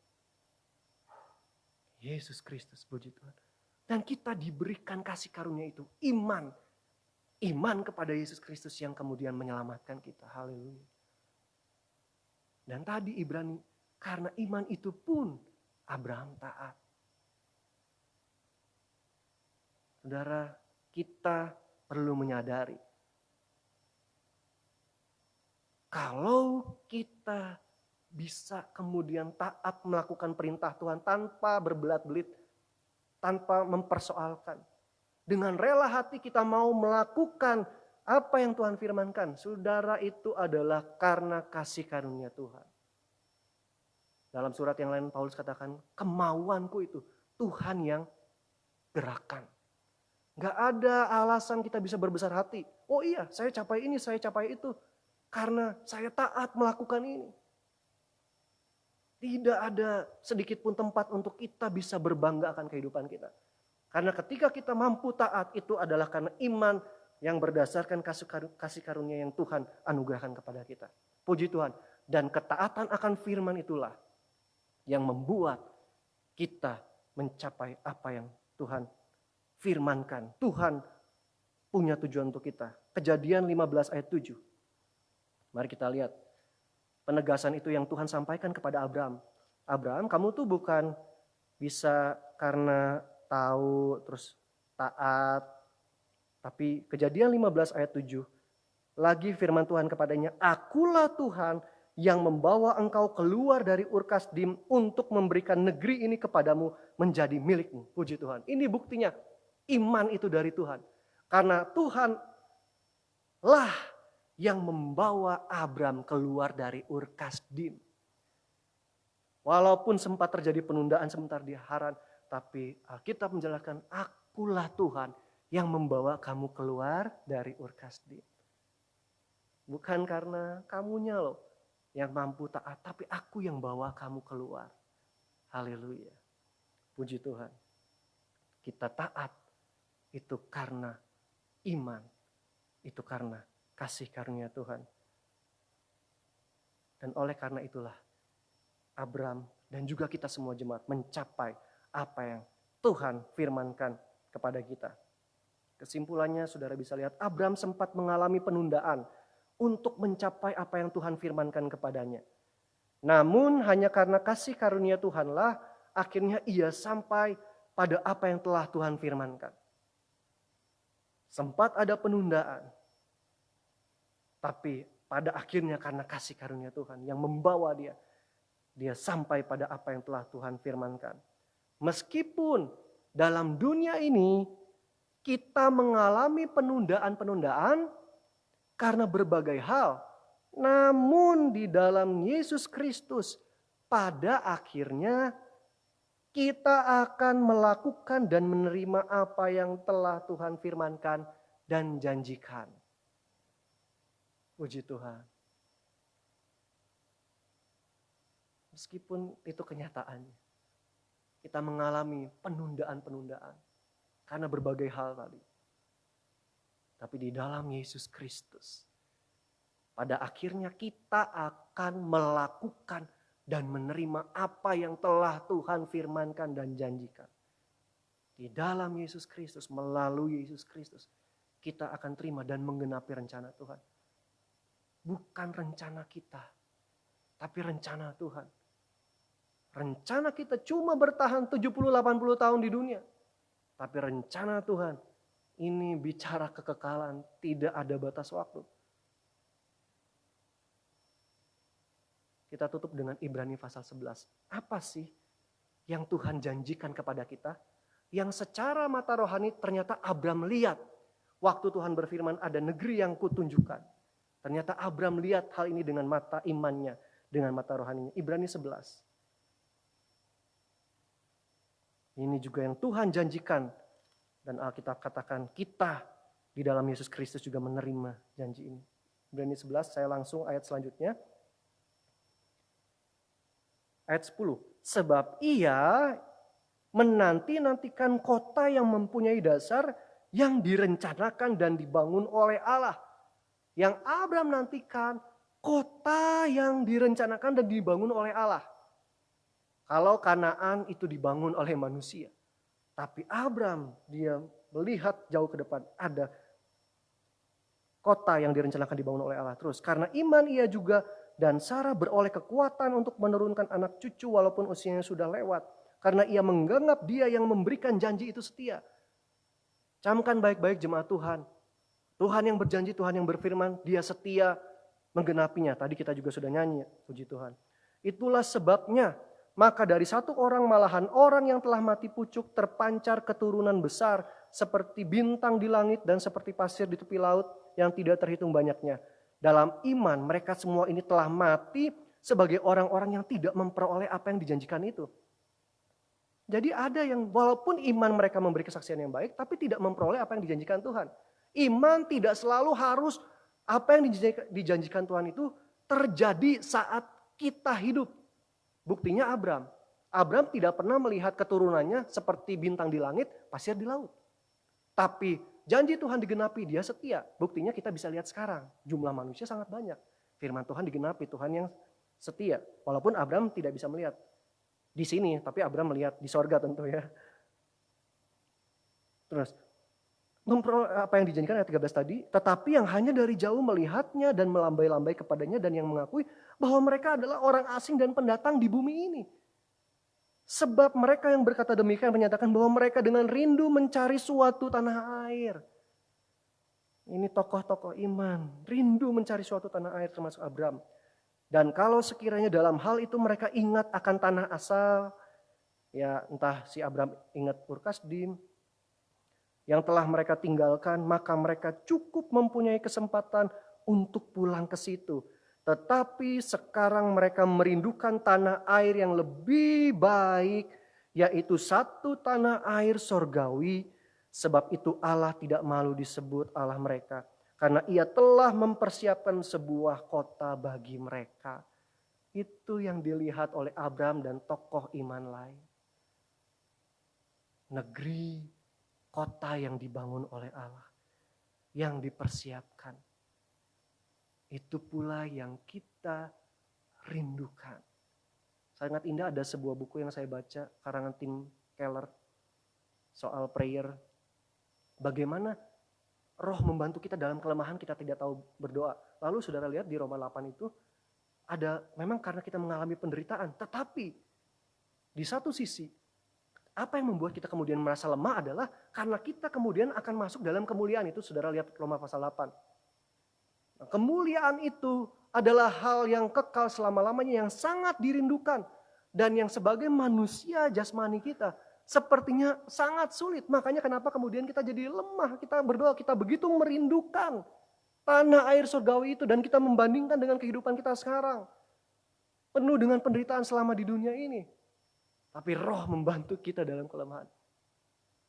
Yesus Kristus, puji Tuhan. Dan kita diberikan kasih karunia itu, iman. Iman kepada Yesus Kristus yang kemudian menyelamatkan kita. Haleluya. Dan tadi Ibrani, karena iman itu pun Abraham taat. Saudara, kita perlu menyadari. Kalau kita bisa kemudian taat melakukan perintah Tuhan tanpa berbelat-belit, tanpa mempersoalkan. Dengan rela hati kita mau melakukan apa yang Tuhan firmankan. Saudara, itu adalah karena kasih karunia Tuhan. Dalam surat yang lain Paulus katakan, kemauanku itu Tuhan yang gerakan. Gak ada alasan kita bisa berbesar hati. Oh iya, saya capai ini, saya capai itu. Karena saya taat melakukan ini. Tidak ada sedikit pun tempat untuk kita bisa berbangga akan kehidupan kita. Karena ketika kita mampu taat, itu adalah karena iman yang berdasarkan kasih karunia yang Tuhan anugerahkan kepada kita. Puji Tuhan. Dan ketaatan akan firman itulah yang membuat kita mencapai apa yang Tuhan firmankan. Tuhan punya tujuan untuk kita. Kejadian 15 ayat 7. Mari kita lihat. Penegasan itu yang Tuhan sampaikan kepada Abraham. Abraham, kamu tuh bukan bisa karena tahu terus taat. Tapi Kejadian 15 ayat 7. Lagi firman Tuhan kepadanya, akulah Tuhan yang membawa engkau keluar dari Ur Kasdim untuk memberikan negeri ini kepadamu menjadi milikmu. Puji Tuhan. Ini buktinya iman itu dari Tuhan. Karena Tuhan lah yang membawa Abram keluar dari Ur Kasdim. Walaupun sempat terjadi penundaan sebentar di Haran, tapi Alkitab menjelaskan, akulah Tuhan yang membawa kamu keluar dari Ur Kasdim. Bukan karena kamunya loh yang mampu taat, tapi aku yang bawa kamu keluar. Haleluya. Puji Tuhan. Kita taat itu karena iman, itu karena kasih karunia Tuhan. Dan oleh karena itulah Abram dan juga kita semua jemaat mencapai apa yang Tuhan firmankan kepada kita. Kesimpulannya saudara bisa lihat, Abram sempat mengalami penundaan untuk mencapai apa yang Tuhan firmankan kepadanya. Namun hanya karena kasih karunia Tuhanlah akhirnya ia sampai pada apa yang telah Tuhan firmankan. Sempat ada penundaan. Tapi pada akhirnya karena kasih karunia Tuhan yang membawa dia sampai pada apa yang telah Tuhan firmankan. Meskipun dalam dunia ini kita mengalami penundaan-penundaan karena berbagai hal. Namun di dalam Yesus Kristus pada akhirnya kita akan melakukan dan menerima apa yang telah Tuhan firmankan dan janjikan. Puji Tuhan. Meskipun itu kenyataannya. Kita mengalami penundaan-penundaan. Karena berbagai hal tadi. Tapi di dalam Yesus Kristus. Pada akhirnya kita akan melakukan dan menerima apa yang telah Tuhan firmankan dan janjikan. Di dalam Yesus Kristus, melalui Yesus Kristus. Kita akan terima dan menggenapi rencana Tuhan. Bukan rencana kita, tapi rencana Tuhan. Rencana kita cuma bertahan 70-80 tahun di dunia. Tapi rencana Tuhan ini bicara kekekalan, tidak ada batas waktu. Kita tutup dengan Ibrani pasal 11. Apa sih yang Tuhan janjikan kepada kita? Yang secara mata rohani ternyata Abram lihat. Waktu Tuhan berfirman ada negeri yang kutunjukkan. Ternyata Abram lihat hal ini dengan mata imannya, dengan mata rohaninya. Ibrani 11. Ini juga yang Tuhan janjikan. Dan Alkitab katakan kita di dalam Yesus Kristus juga menerima janji ini. Ibrani 11, saya langsung ayat selanjutnya. Ayat 10. Sebab ia menanti-nantikan kota yang mempunyai dasar yang direncanakan dan dibangun oleh Allah. Yang Abram nantikan kota yang direncanakan dan dibangun oleh Allah. Kalau Kanaan itu dibangun oleh manusia. Tapi Abram dia melihat jauh ke depan ada kota yang direncanakan dibangun oleh Allah. Terus karena iman ia juga dan Sarah beroleh kekuatan untuk menurunkan anak cucu walaupun usianya sudah lewat. Karena ia menganggap dia yang memberikan janji itu setia. Camkan baik-baik jemaat Tuhan. Tuhan yang berjanji, Tuhan yang berfirman, dia setia menggenapinya. Tadi kita juga sudah nyanyi, puji Tuhan. Itulah sebabnya, maka dari satu orang malahan orang yang telah mati pucuk terpancar keturunan besar seperti bintang di langit dan seperti pasir di tepi laut yang tidak terhitung banyaknya. Dalam iman mereka semua ini telah mati sebagai orang-orang yang tidak memperoleh apa yang dijanjikan itu. Jadi ada yang walaupun iman mereka memberi kesaksian yang baik, tapi tidak memperoleh apa yang dijanjikan Tuhan. Iman tidak selalu harus apa yang dijanjikan Tuhan itu terjadi saat kita hidup. Buktinya Abram. Abram tidak pernah melihat keturunannya seperti bintang di langit, pasir di laut. Tapi janji Tuhan digenapi, dia setia. Buktinya kita bisa lihat sekarang. Jumlah manusia sangat banyak. Firman Tuhan digenapi, Tuhan yang setia. Walaupun Abram tidak bisa melihat di sini, tapi Abram melihat di sorga tentu ya. Terus, apa yang dijanjikan ayat 13 tadi, tetapi yang hanya dari jauh melihatnya dan melambai-lambai kepadanya dan yang mengakui bahwa mereka adalah orang asing dan pendatang di bumi ini. Sebab mereka yang berkata demikian menyatakan bahwa mereka dengan rindu mencari suatu tanah air. Ini tokoh-tokoh iman, rindu mencari suatu tanah air termasuk Abram. Dan kalau sekiranya dalam hal itu mereka ingat akan tanah asal, ya entah si Abram ingat Ur Kasdim, yang telah mereka tinggalkan, maka mereka cukup mempunyai kesempatan untuk pulang ke situ. Tetapi sekarang mereka merindukan tanah air yang lebih baik, yaitu satu tanah air sorgawi. Sebab itu Allah tidak malu disebut Allah mereka, karena ia telah mempersiapkan sebuah kota bagi mereka. Itu yang dilihat oleh Abram dan tokoh iman lain. Negeri, kota yang dibangun oleh Allah, yang dipersiapkan. Itu pula yang kita rindukan. Sangat indah, ada sebuah buku yang saya baca, karangan Tim Keller, soal prayer. Bagaimana Roh membantu kita dalam kelemahan kita tidak tahu berdoa. Lalu saudara lihat di Roma 8 itu, ada memang karena kita mengalami penderitaan. Tetapi di satu sisi, apa yang membuat kita kemudian merasa lemah adalah karena kita kemudian akan masuk dalam kemuliaan. Itu saudara lihat Roma pasal 8. Nah, kemuliaan itu adalah hal yang kekal selama-lamanya, yang sangat dirindukan. Dan yang sebagai manusia jasmani kita, sepertinya sangat sulit. Makanya kenapa kemudian kita jadi lemah, kita berdoa, kita begitu merindukan tanah air surgawi itu. Dan kita membandingkan dengan kehidupan kita sekarang. Penuh dengan penderitaan selama di dunia ini. Tapi Roh membantu kita dalam kelemahan.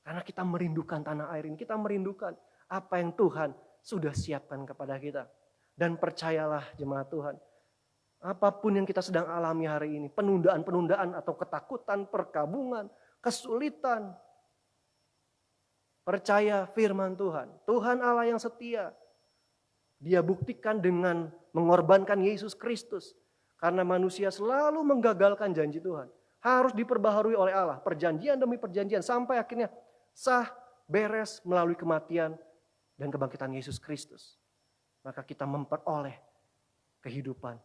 Karena kita merindukan tanah air ini, kita merindukan apa yang Tuhan sudah siapkan kepada kita. Dan percayalah jemaat Tuhan, apapun yang kita sedang alami hari ini, penundaan-penundaan atau ketakutan, perkabungan, kesulitan, percaya firman Tuhan. Tuhan Allah yang setia, Dia buktikan dengan mengorbankan Yesus Kristus. Karena manusia selalu menggagalkan janji Tuhan. Harus diperbaharui oleh Allah, perjanjian demi perjanjian, sampai akhirnya sah, beres melalui kematian dan kebangkitan Yesus Kristus. Maka kita memperoleh kehidupan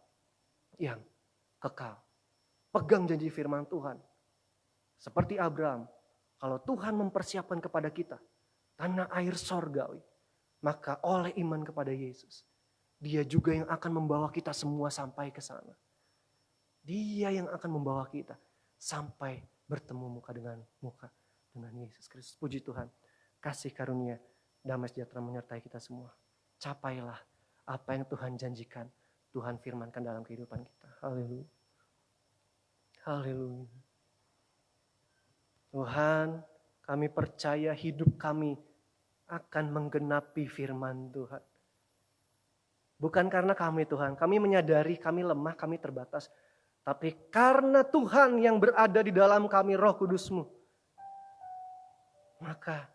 yang kekal. Pegang janji firman Tuhan. Seperti Abram, kalau Tuhan mempersiapkan kepada kita tanah air sorgawi, maka oleh iman kepada Yesus, Dia juga yang akan membawa kita semua sampai ke sana. Dia yang akan membawa kita sampai bertemu muka dengan Yesus Kristus. Puji Tuhan, kasih karunia, damai sejahtera menyertai kita semua. Capailah apa yang Tuhan janjikan, Tuhan firmankan dalam kehidupan kita. Haleluya. Haleluya. Tuhan, kami percaya hidup kami akan menggenapi firman Tuhan. Bukan karena kami Tuhan, kami menyadari kami lemah, kami terbatas. Tapi karena Tuhan yang berada di dalam kami, Roh Kudus-Mu. Maka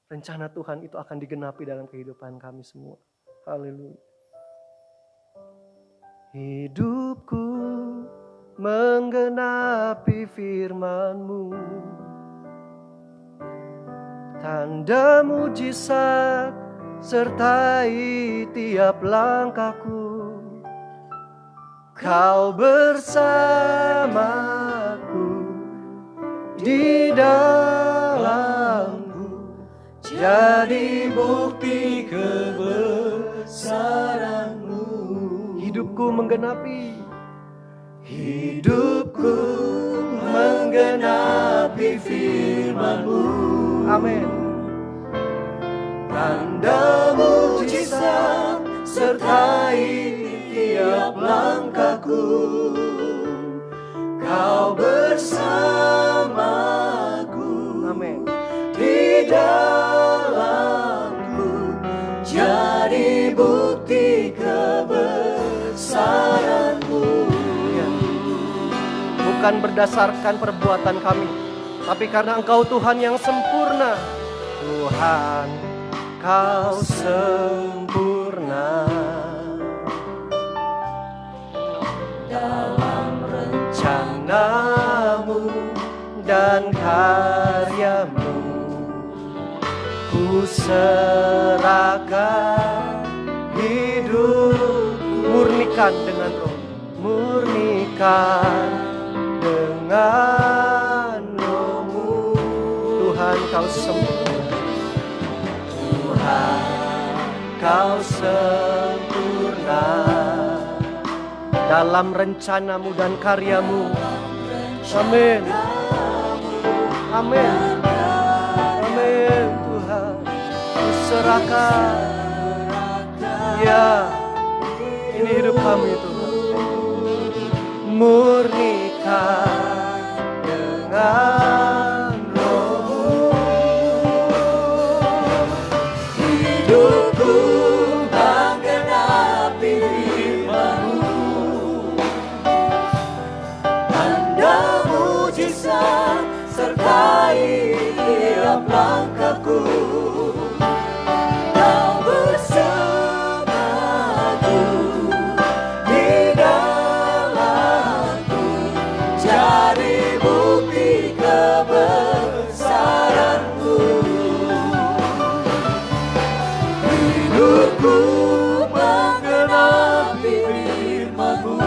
rencana Tuhan itu akan digenapi dalam kehidupan kami semua. Haleluya. Hidupku menggenapi firman-Mu. Tanda mujizat sertai tiap langkahku. Kau bersamaku di dalamku, jadi bukti kebesaran-Mu. Hidupku menggenapi, hidupku menggenapi firman-Mu. Amin. Tanda mujizat sertai tiap langkahku, Kau bersamaku. Amin. Di dalamku jadi bukti kebesaran-Mu. Ya. Bukan berdasarkan perbuatan kami, tapi karena Engkau Tuhan yang sempurna. Tuhan, Kau sempurna dalam rencana-Mu dan karya-Mu. Ku serahkan hidup, murnikan dengan roh, murnikan dengan roh-Mu. Tuhan, Kau sempurna. Tuhan, Kau sempurna dalam rencana-Mu dan karya-Mu. Amin. Amin. Amin. Tuhan, ku serahkan. Ya, ini hidup kami Tuhan. Murnikan dengan roh-Mu. Hidupku menggenapi firman-Mu. Tanda mujizat sertai tiap langkahku. Kau bersamaku, di dalamku jadi bukti kebesaran-Mu. Hidupku menggenapi firman-Mu.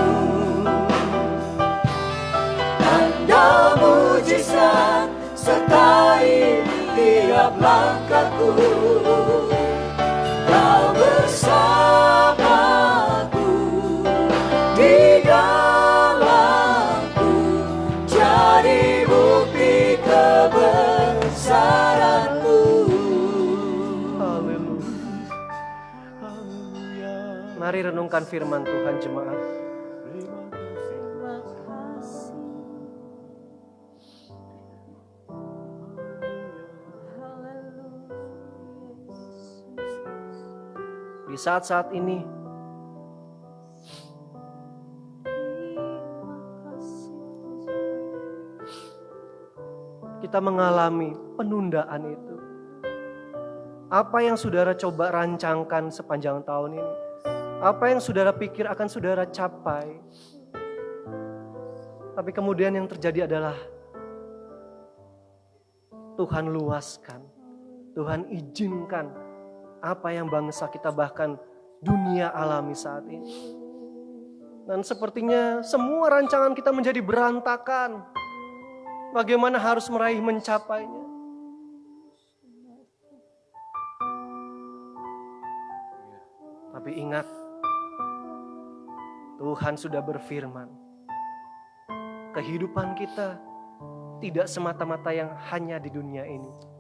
Tanda mujizat sertai tiap langkahku. Kau bersamaku, di dalamku jadi bukti kebesaran-Mu. Haleluya. Mari renungkan firman Tuhan jemaat. Terima kasih. Haleluya. Di saat-saat ini kita mengalami penundaan itu. Apa yang saudara coba rancangkan sepanjang tahun ini, apa yang saudara pikir akan saudara capai, tapi kemudian yang terjadi adalah Tuhan luaskan, Tuhan izinkan apa yang bangsa kita bahkan dunia alami saat ini. Dan sepertinya semua rancangan kita menjadi berantakan. Bagaimana harus meraih mencapainya? Tapi ingat, Tuhan sudah berfirman, kehidupan kita tidak semata-mata yang hanya di dunia ini.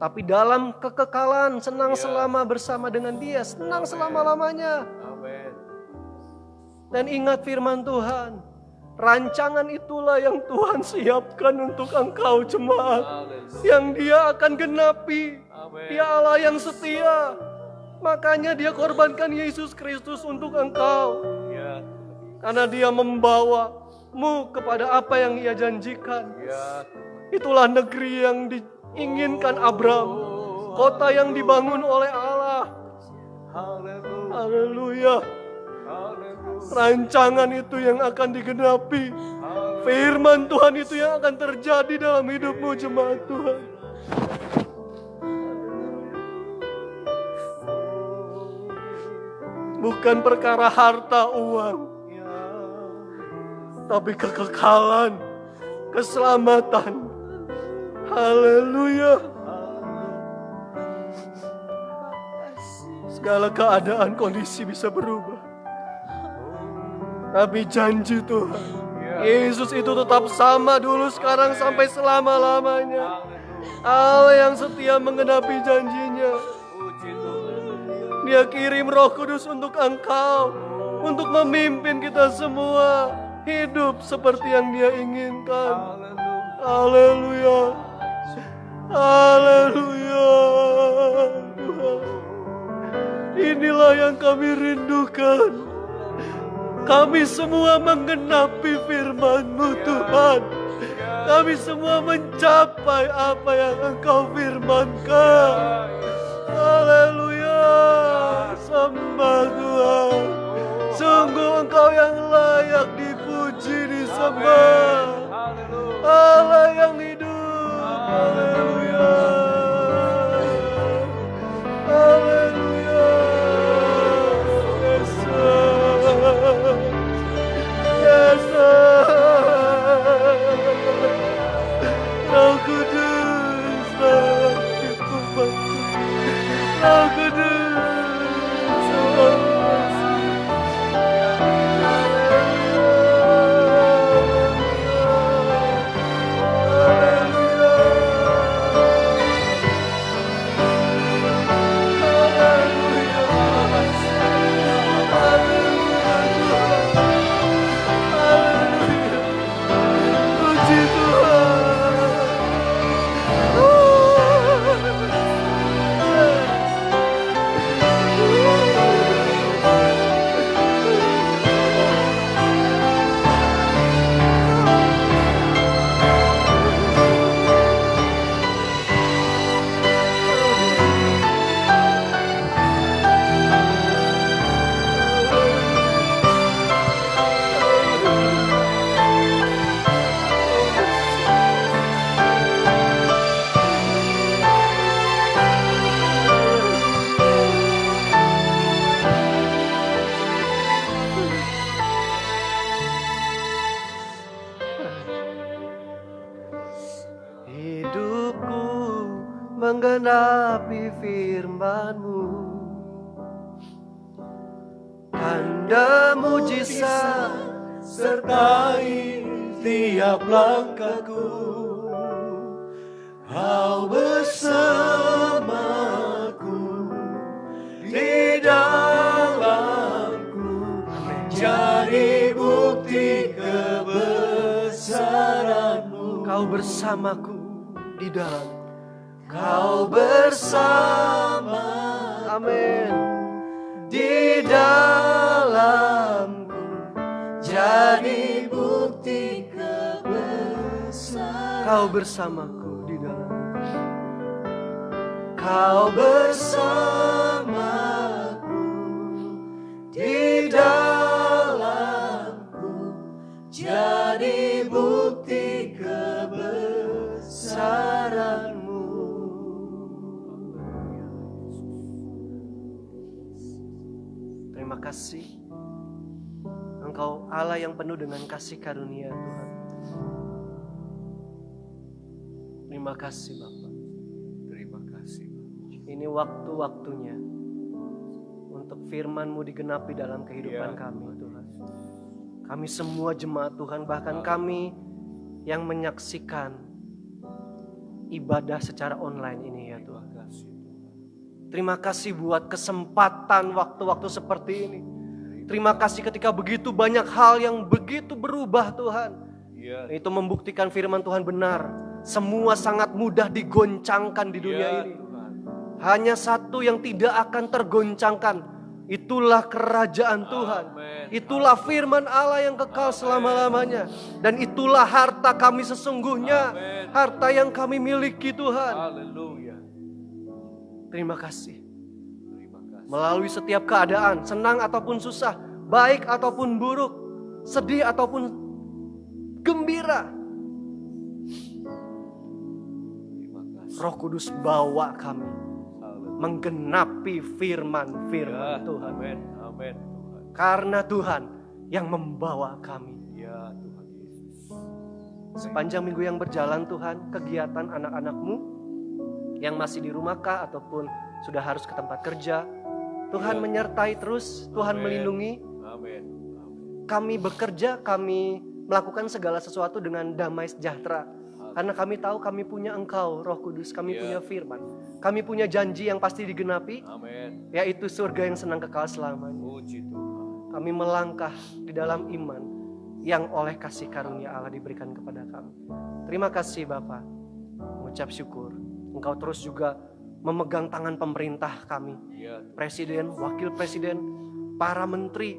Tapi dalam kekekalan senang selama bersama dengan Dia, senang selama-lamanya. Dan ingat firman Tuhan, rancangan itulah yang Tuhan siapkan untuk engkau jemaat. Yang Dia akan genapi. Dia Allah yang setia. Makanya Dia korbankan Yesus Kristus untuk engkau. Karena Dia membawamu kepada apa yang Ia janjikan. Itulah negeri yang diinginkan Abraham. Kota yang dibangun oleh Allah. Haleluya. Rancangan itu yang akan digenapi. Firman Tuhan itu yang akan terjadi dalam hidupmu jemaat Tuhan. Bukan perkara harta uang, tapi kekekalan, keselamatan. Haleluya. Segala keadaan kondisi bisa berubah, tapi janji Tuhan Yesus itu tetap sama dulu, sekarang, sampai selama-lamanya. Allah yang setia menggenapi janjinya. Dia kirim Roh Kudus untuk engkau, untuk memimpin kita semua hidup seperti yang Dia inginkan. Haleluya. Haleluya. Tuhan, inilah yang kami rindukan. Kami semua menggenapi firman-Mu, Tuhan. Kami semua mencapai apa yang Engkau firmankan. Haleluya. Sembah Tuhan. Sungguh Engkau yang layak dipuji, disembah. Allah yang hidup. Haleluya. Haleluya. Yes, yes, Roh Kudus, membantu. Roh Kudus, membantu. Hidupku menggenapi firman-Mu, tanda mujizat sertai tiap langkahku. Kau bersamaku di dalamku, jadi bukti kebesaran-Mu. Kau bersamaku di dalam. Kau bersama, amin, di dalamku, jadi bukti kebesaran. Kau bersamaku di dalam. Kau bersamaku di dalamku, jadi bukti kebesaran-Mu. Terima kasih, Engkau Allah yang penuh dengan kasih karunia, Tuhan. Terima kasih Bapa. Terima kasih. Ini waktu-waktunya untuk firman-Mu digenapi dalam kehidupan kami, Tuhan. Kami semua jemaat Tuhan, bahkan kami yang menyaksikan ibadah secara online ini ya Tuhan. Terima kasih buat kesempatan waktu-waktu seperti ini. Terima kasih ketika begitu banyak hal yang begitu berubah Tuhan. Itu membuktikan firman Tuhan benar. Semua sangat mudah digoncangkan di dunia ini. Hanya satu yang tidak akan tergoncangkan. Itulah kerajaan Tuhan. Itulah firman Allah yang kekal selama-lamanya. Dan itulah harta kami sesungguhnya. Harta yang kami miliki Tuhan. Terima kasih. Melalui setiap keadaan, senang ataupun susah, baik ataupun buruk, sedih ataupun gembira, Roh Kudus bawa kami menggenapi firman-firman Tuhan. Karena Tuhan yang membawa kami. Sepanjang minggu yang berjalan Tuhan, kegiatan anak-anak-Mu yang masih di rumah kah ataupun sudah harus ke tempat kerja, Tuhan menyertai terus, Tuhan melindungi. Kami bekerja, kami melakukan segala sesuatu dengan damai sejahtera. Karena kami tahu kami punya Engkau, Roh Kudus, kami punya firman. Kami punya janji yang pasti digenapi, Amin. yaitu surga yang senang kekal selamanya. Puji Tuhan. Kami melangkah di dalam iman yang oleh kasih karunia Allah diberikan kepada kami. Terima kasih Bapa, mengucap syukur. Engkau terus juga memegang tangan pemerintah kami, Ya, Presiden, Wakil Presiden, para menteri,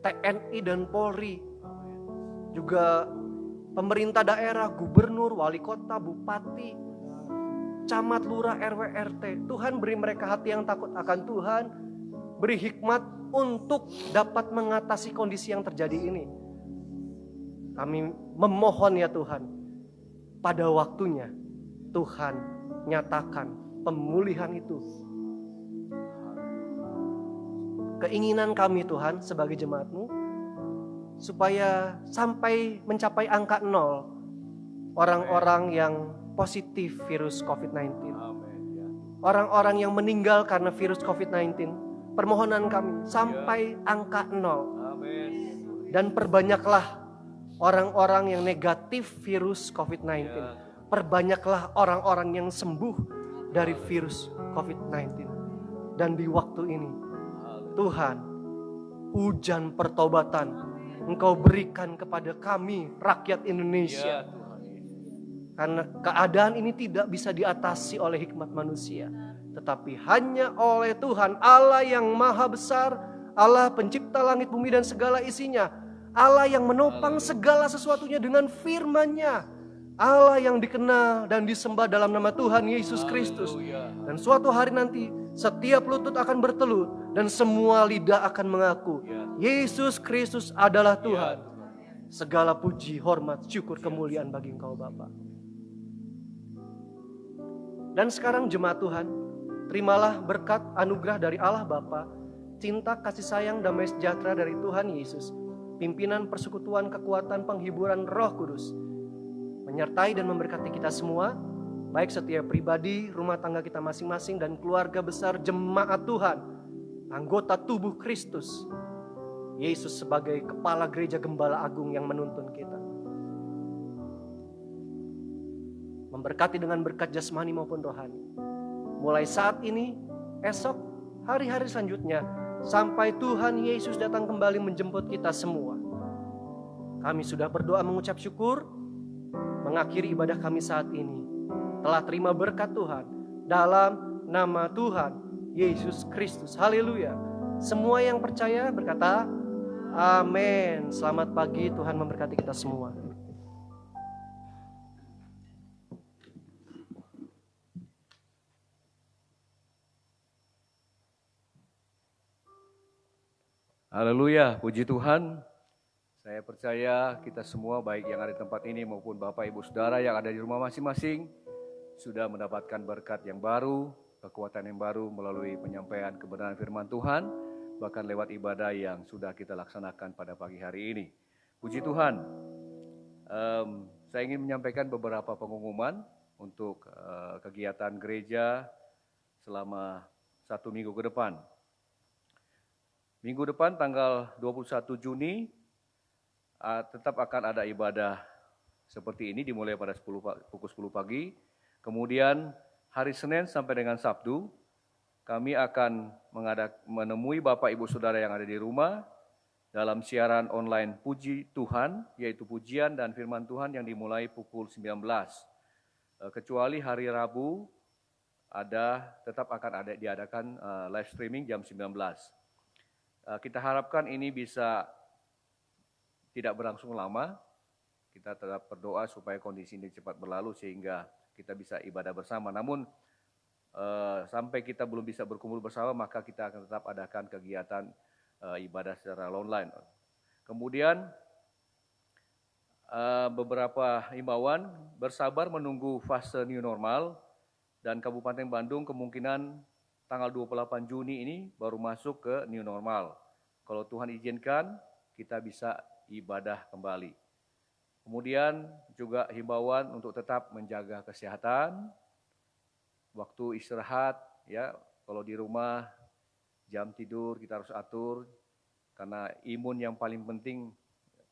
TNI dan Polri, juga pemerintah daerah, gubernur, wali kota, bupati, camat, lurah, RW, RT. Tuhan beri mereka hati yang takut akan Tuhan, beri hikmat untuk dapat mengatasi kondisi yang terjadi ini. Kami memohon ya Tuhan, pada waktunya Tuhan nyatakan pemulihan itu. Keinginan kami Tuhan sebagai jemaat-Mu, supaya sampai mencapai angka 0 orang-orang yang positif virus COVID-19. amin. Ya. Orang-orang yang meninggal karena virus COVID-19. Permohonan kami sampai angka 0. Amin. Dan perbanyaklah orang-orang yang negatif virus COVID-19. Ya. Perbanyaklah orang-orang yang sembuh dari virus COVID-19. Dan di waktu ini Tuhan, hujan pertobatan Engkau berikan kepada kami rakyat Ya, Indonesia. Tuhan Yesus. Karena keadaan ini tidak bisa diatasi oleh hikmat manusia, tetapi hanya oleh Tuhan Allah yang maha besar, Allah pencipta langit bumi dan segala isinya, Allah yang menopang segala sesuatunya dengan firman-Nya, Allah yang dikenal dan disembah dalam nama Tuhan Yesus Kristus. Haleluya. Dan suatu hari nanti setiap lutut akan bertelut dan semua lidah akan mengaku Ya. Yesus Kristus adalah Ya, Tuhan. Tuhan. Segala puji, hormat, syukur, kemuliaan bagi Engkau Bapa. Dan sekarang jemaat Tuhan, terimalah berkat anugerah dari Allah Bapa, cinta, kasih sayang, damai sejahtera dari Tuhan Yesus, pimpinan, persekutuan, kekuatan, penghiburan Roh Kudus, menyertai dan memberkati kita semua, baik setiap pribadi, rumah tangga kita masing-masing, dan keluarga besar jemaat Tuhan, anggota tubuh Kristus, Yesus sebagai kepala gereja gembala agung yang menuntun kita. Memberkati dengan berkat jasmani maupun rohani. Mulai saat ini, esok, hari-hari selanjutnya, sampai Tuhan Yesus datang kembali menjemput kita semua. Kami sudah berdoa mengucap syukur, mengakhiri ibadah kami saat ini. Telah terima berkat Tuhan dalam nama Tuhan Yesus Kristus. Haleluya. Semua yang percaya berkata, amin. Selamat pagi, Tuhan memberkati kita semua. Haleluya, puji Tuhan. Saya percaya kita semua baik yang ada di tempat ini maupun Bapak Ibu Saudara yang ada di rumah masing-masing sudah mendapatkan berkat yang baru, kekuatan yang baru melalui penyampaian kebenaran firman Tuhan, bahkan lewat ibadah yang sudah kita laksanakan pada pagi hari ini. Puji Tuhan. Saya ingin menyampaikan beberapa pengumuman untuk kegiatan gereja selama 1 minggu ke depan. Minggu depan tanggal 21 Juni tetap akan ada ibadah seperti ini dimulai pada pukul 10 pagi. Kemudian hari Senin sampai dengan Sabtu kami akan menemui Bapak Ibu Saudara yang ada di rumah dalam siaran online Puji Tuhan, yaitu pujian dan firman Tuhan yang dimulai pukul 19. Kecuali hari Rabu tetap akan diadakan live streaming jam 19. Kita harapkan ini bisa tidak berlangsung lama. Kita tetap berdoa supaya kondisi ini cepat berlalu sehingga kita bisa ibadah bersama. Namun sampai kita belum bisa berkumpul bersama, maka kita akan tetap adakan kegiatan ibadah secara online. Kemudian beberapa himbauan, bersabar menunggu fase new normal, dan Kabupaten Bandung kemungkinan tanggal 28 Juni ini baru masuk ke new normal. Kalau Tuhan izinkan, kita bisa ibadah kembali. Kemudian juga himbauan untuk tetap menjaga kesehatan, waktu istirahat, ya. Kalau di rumah, jam tidur kita harus atur, karena imun yang paling penting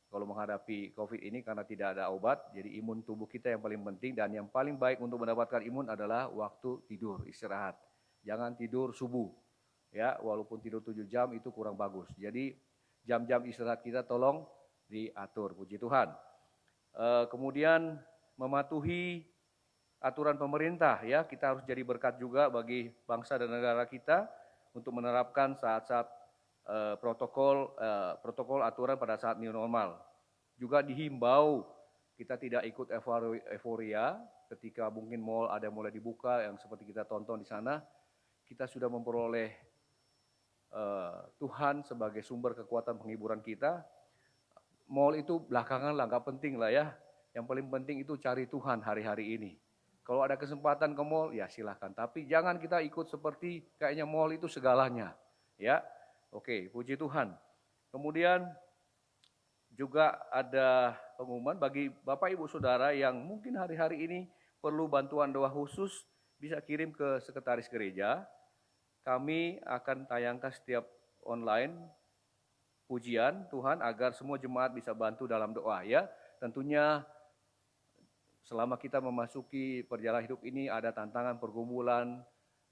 kalau menghadapi COVID ini karena tidak ada obat. Jadi imun tubuh kita yang paling penting, dan yang paling baik untuk mendapatkan imun adalah waktu tidur, istirahat. Jangan tidur subuh, ya, walaupun tidur 7 jam itu kurang bagus. Jadi jam-jam istirahat kita tolong diatur, puji Tuhan. Kemudian mematuhi aturan pemerintah, ya, kita harus jadi berkat juga bagi bangsa dan negara kita untuk menerapkan saat-saat protokol aturan pada saat new normal. Juga dihimbau kita tidak ikut euforia ketika mungkin mall ada mulai dibuka yang seperti kita tonton di sana. Kita sudah memperoleh Tuhan sebagai sumber kekuatan penghiburan kita. Mall itu belakangan lah, nggak penting lah ya. Yang paling penting itu cari Tuhan hari-hari ini. Kalau ada kesempatan ke mall, ya silahkan. Tapi jangan kita ikut seperti kayaknya mall itu segalanya, ya. Oke, puji Tuhan. Kemudian juga ada pengumuman bagi Bapak Ibu Saudara yang mungkin hari-hari ini perlu bantuan doa khusus, bisa kirim ke sekretaris gereja. Kami akan tayangkan setiap online pujian Tuhan agar semua jemaat bisa bantu dalam doa, ya. Tentunya selama kita memasuki perjalanan hidup ini ada tantangan pergumulan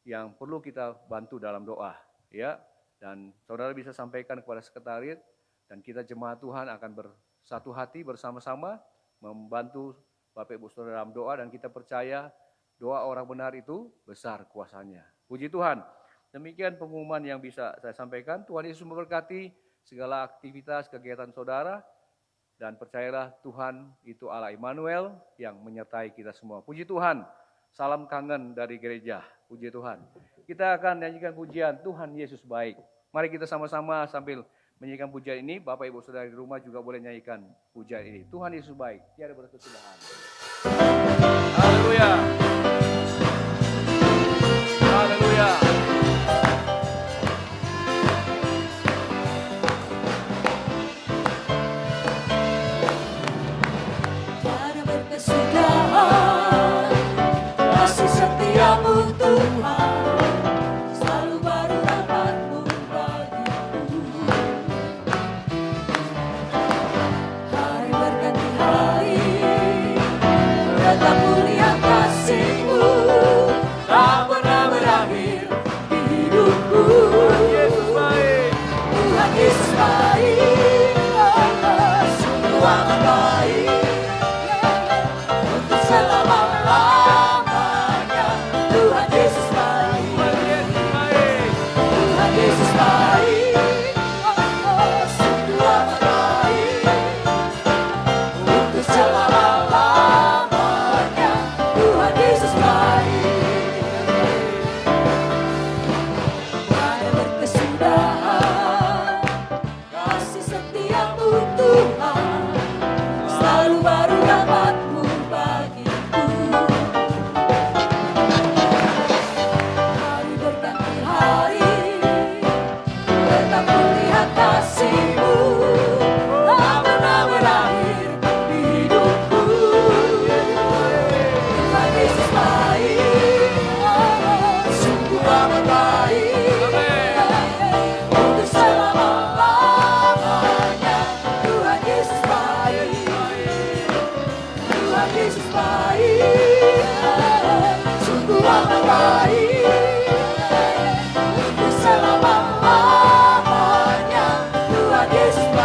yang perlu kita bantu dalam doa, ya. Dan saudara bisa sampaikan kepada sekretariat, dan kita jemaat Tuhan akan bersatu hati bersama-sama membantu Bapak Ibu Saudara dalam doa, dan kita percaya doa orang benar itu besar kuasanya. Puji Tuhan. Demikian pengumuman yang bisa saya sampaikan. Tuhan Yesus memberkati segala aktivitas kegiatan saudara, dan percayalah Tuhan itu Allah Immanuel yang menyertai kita semua. Puji Tuhan. Salam kangen dari gereja. Puji Tuhan. Kita akan nyanyikan pujian Tuhan Yesus baik. Mari kita sama-sama sambil menyanyikan pujian ini. Bapak Ibu Saudara di rumah juga boleh nyanyikan pujian ini. Tuhan Yesus baik. Tiada berkesudahan. Haleluya. Haleluya. Tiada berkesudahan, kasih setiamu Tuhan, selalu baru rahmat-Mu bagiku. Hari berganti hari, tetap mulia kasih-Mu, tak pernah berakhir di hidupku. Yesus baik. Tuhan Yesus baik, sungguh amat baik, untuk selama-lamanya. Tuhan Yesus baik, Tuhan Yesus baik, sungguh amat baik, untuk selama-lamanya. Tuhan Yesus baik. Tiada berkesudahan, kasih setiamu Tuhan, selalu baru rahmat-Mu bagiku. Hari berganti hari, tetap melihat kasih-Mu, tak pernah berakhir di hidupku. Tuhan Yesus baik, sungguh amat baik, untuk selama-lamanya. Tuhan Yesus baik, Tuhan Yesus baik, sungguh amat baik, untuk selama-lamanya. Tuhan Yesus baik.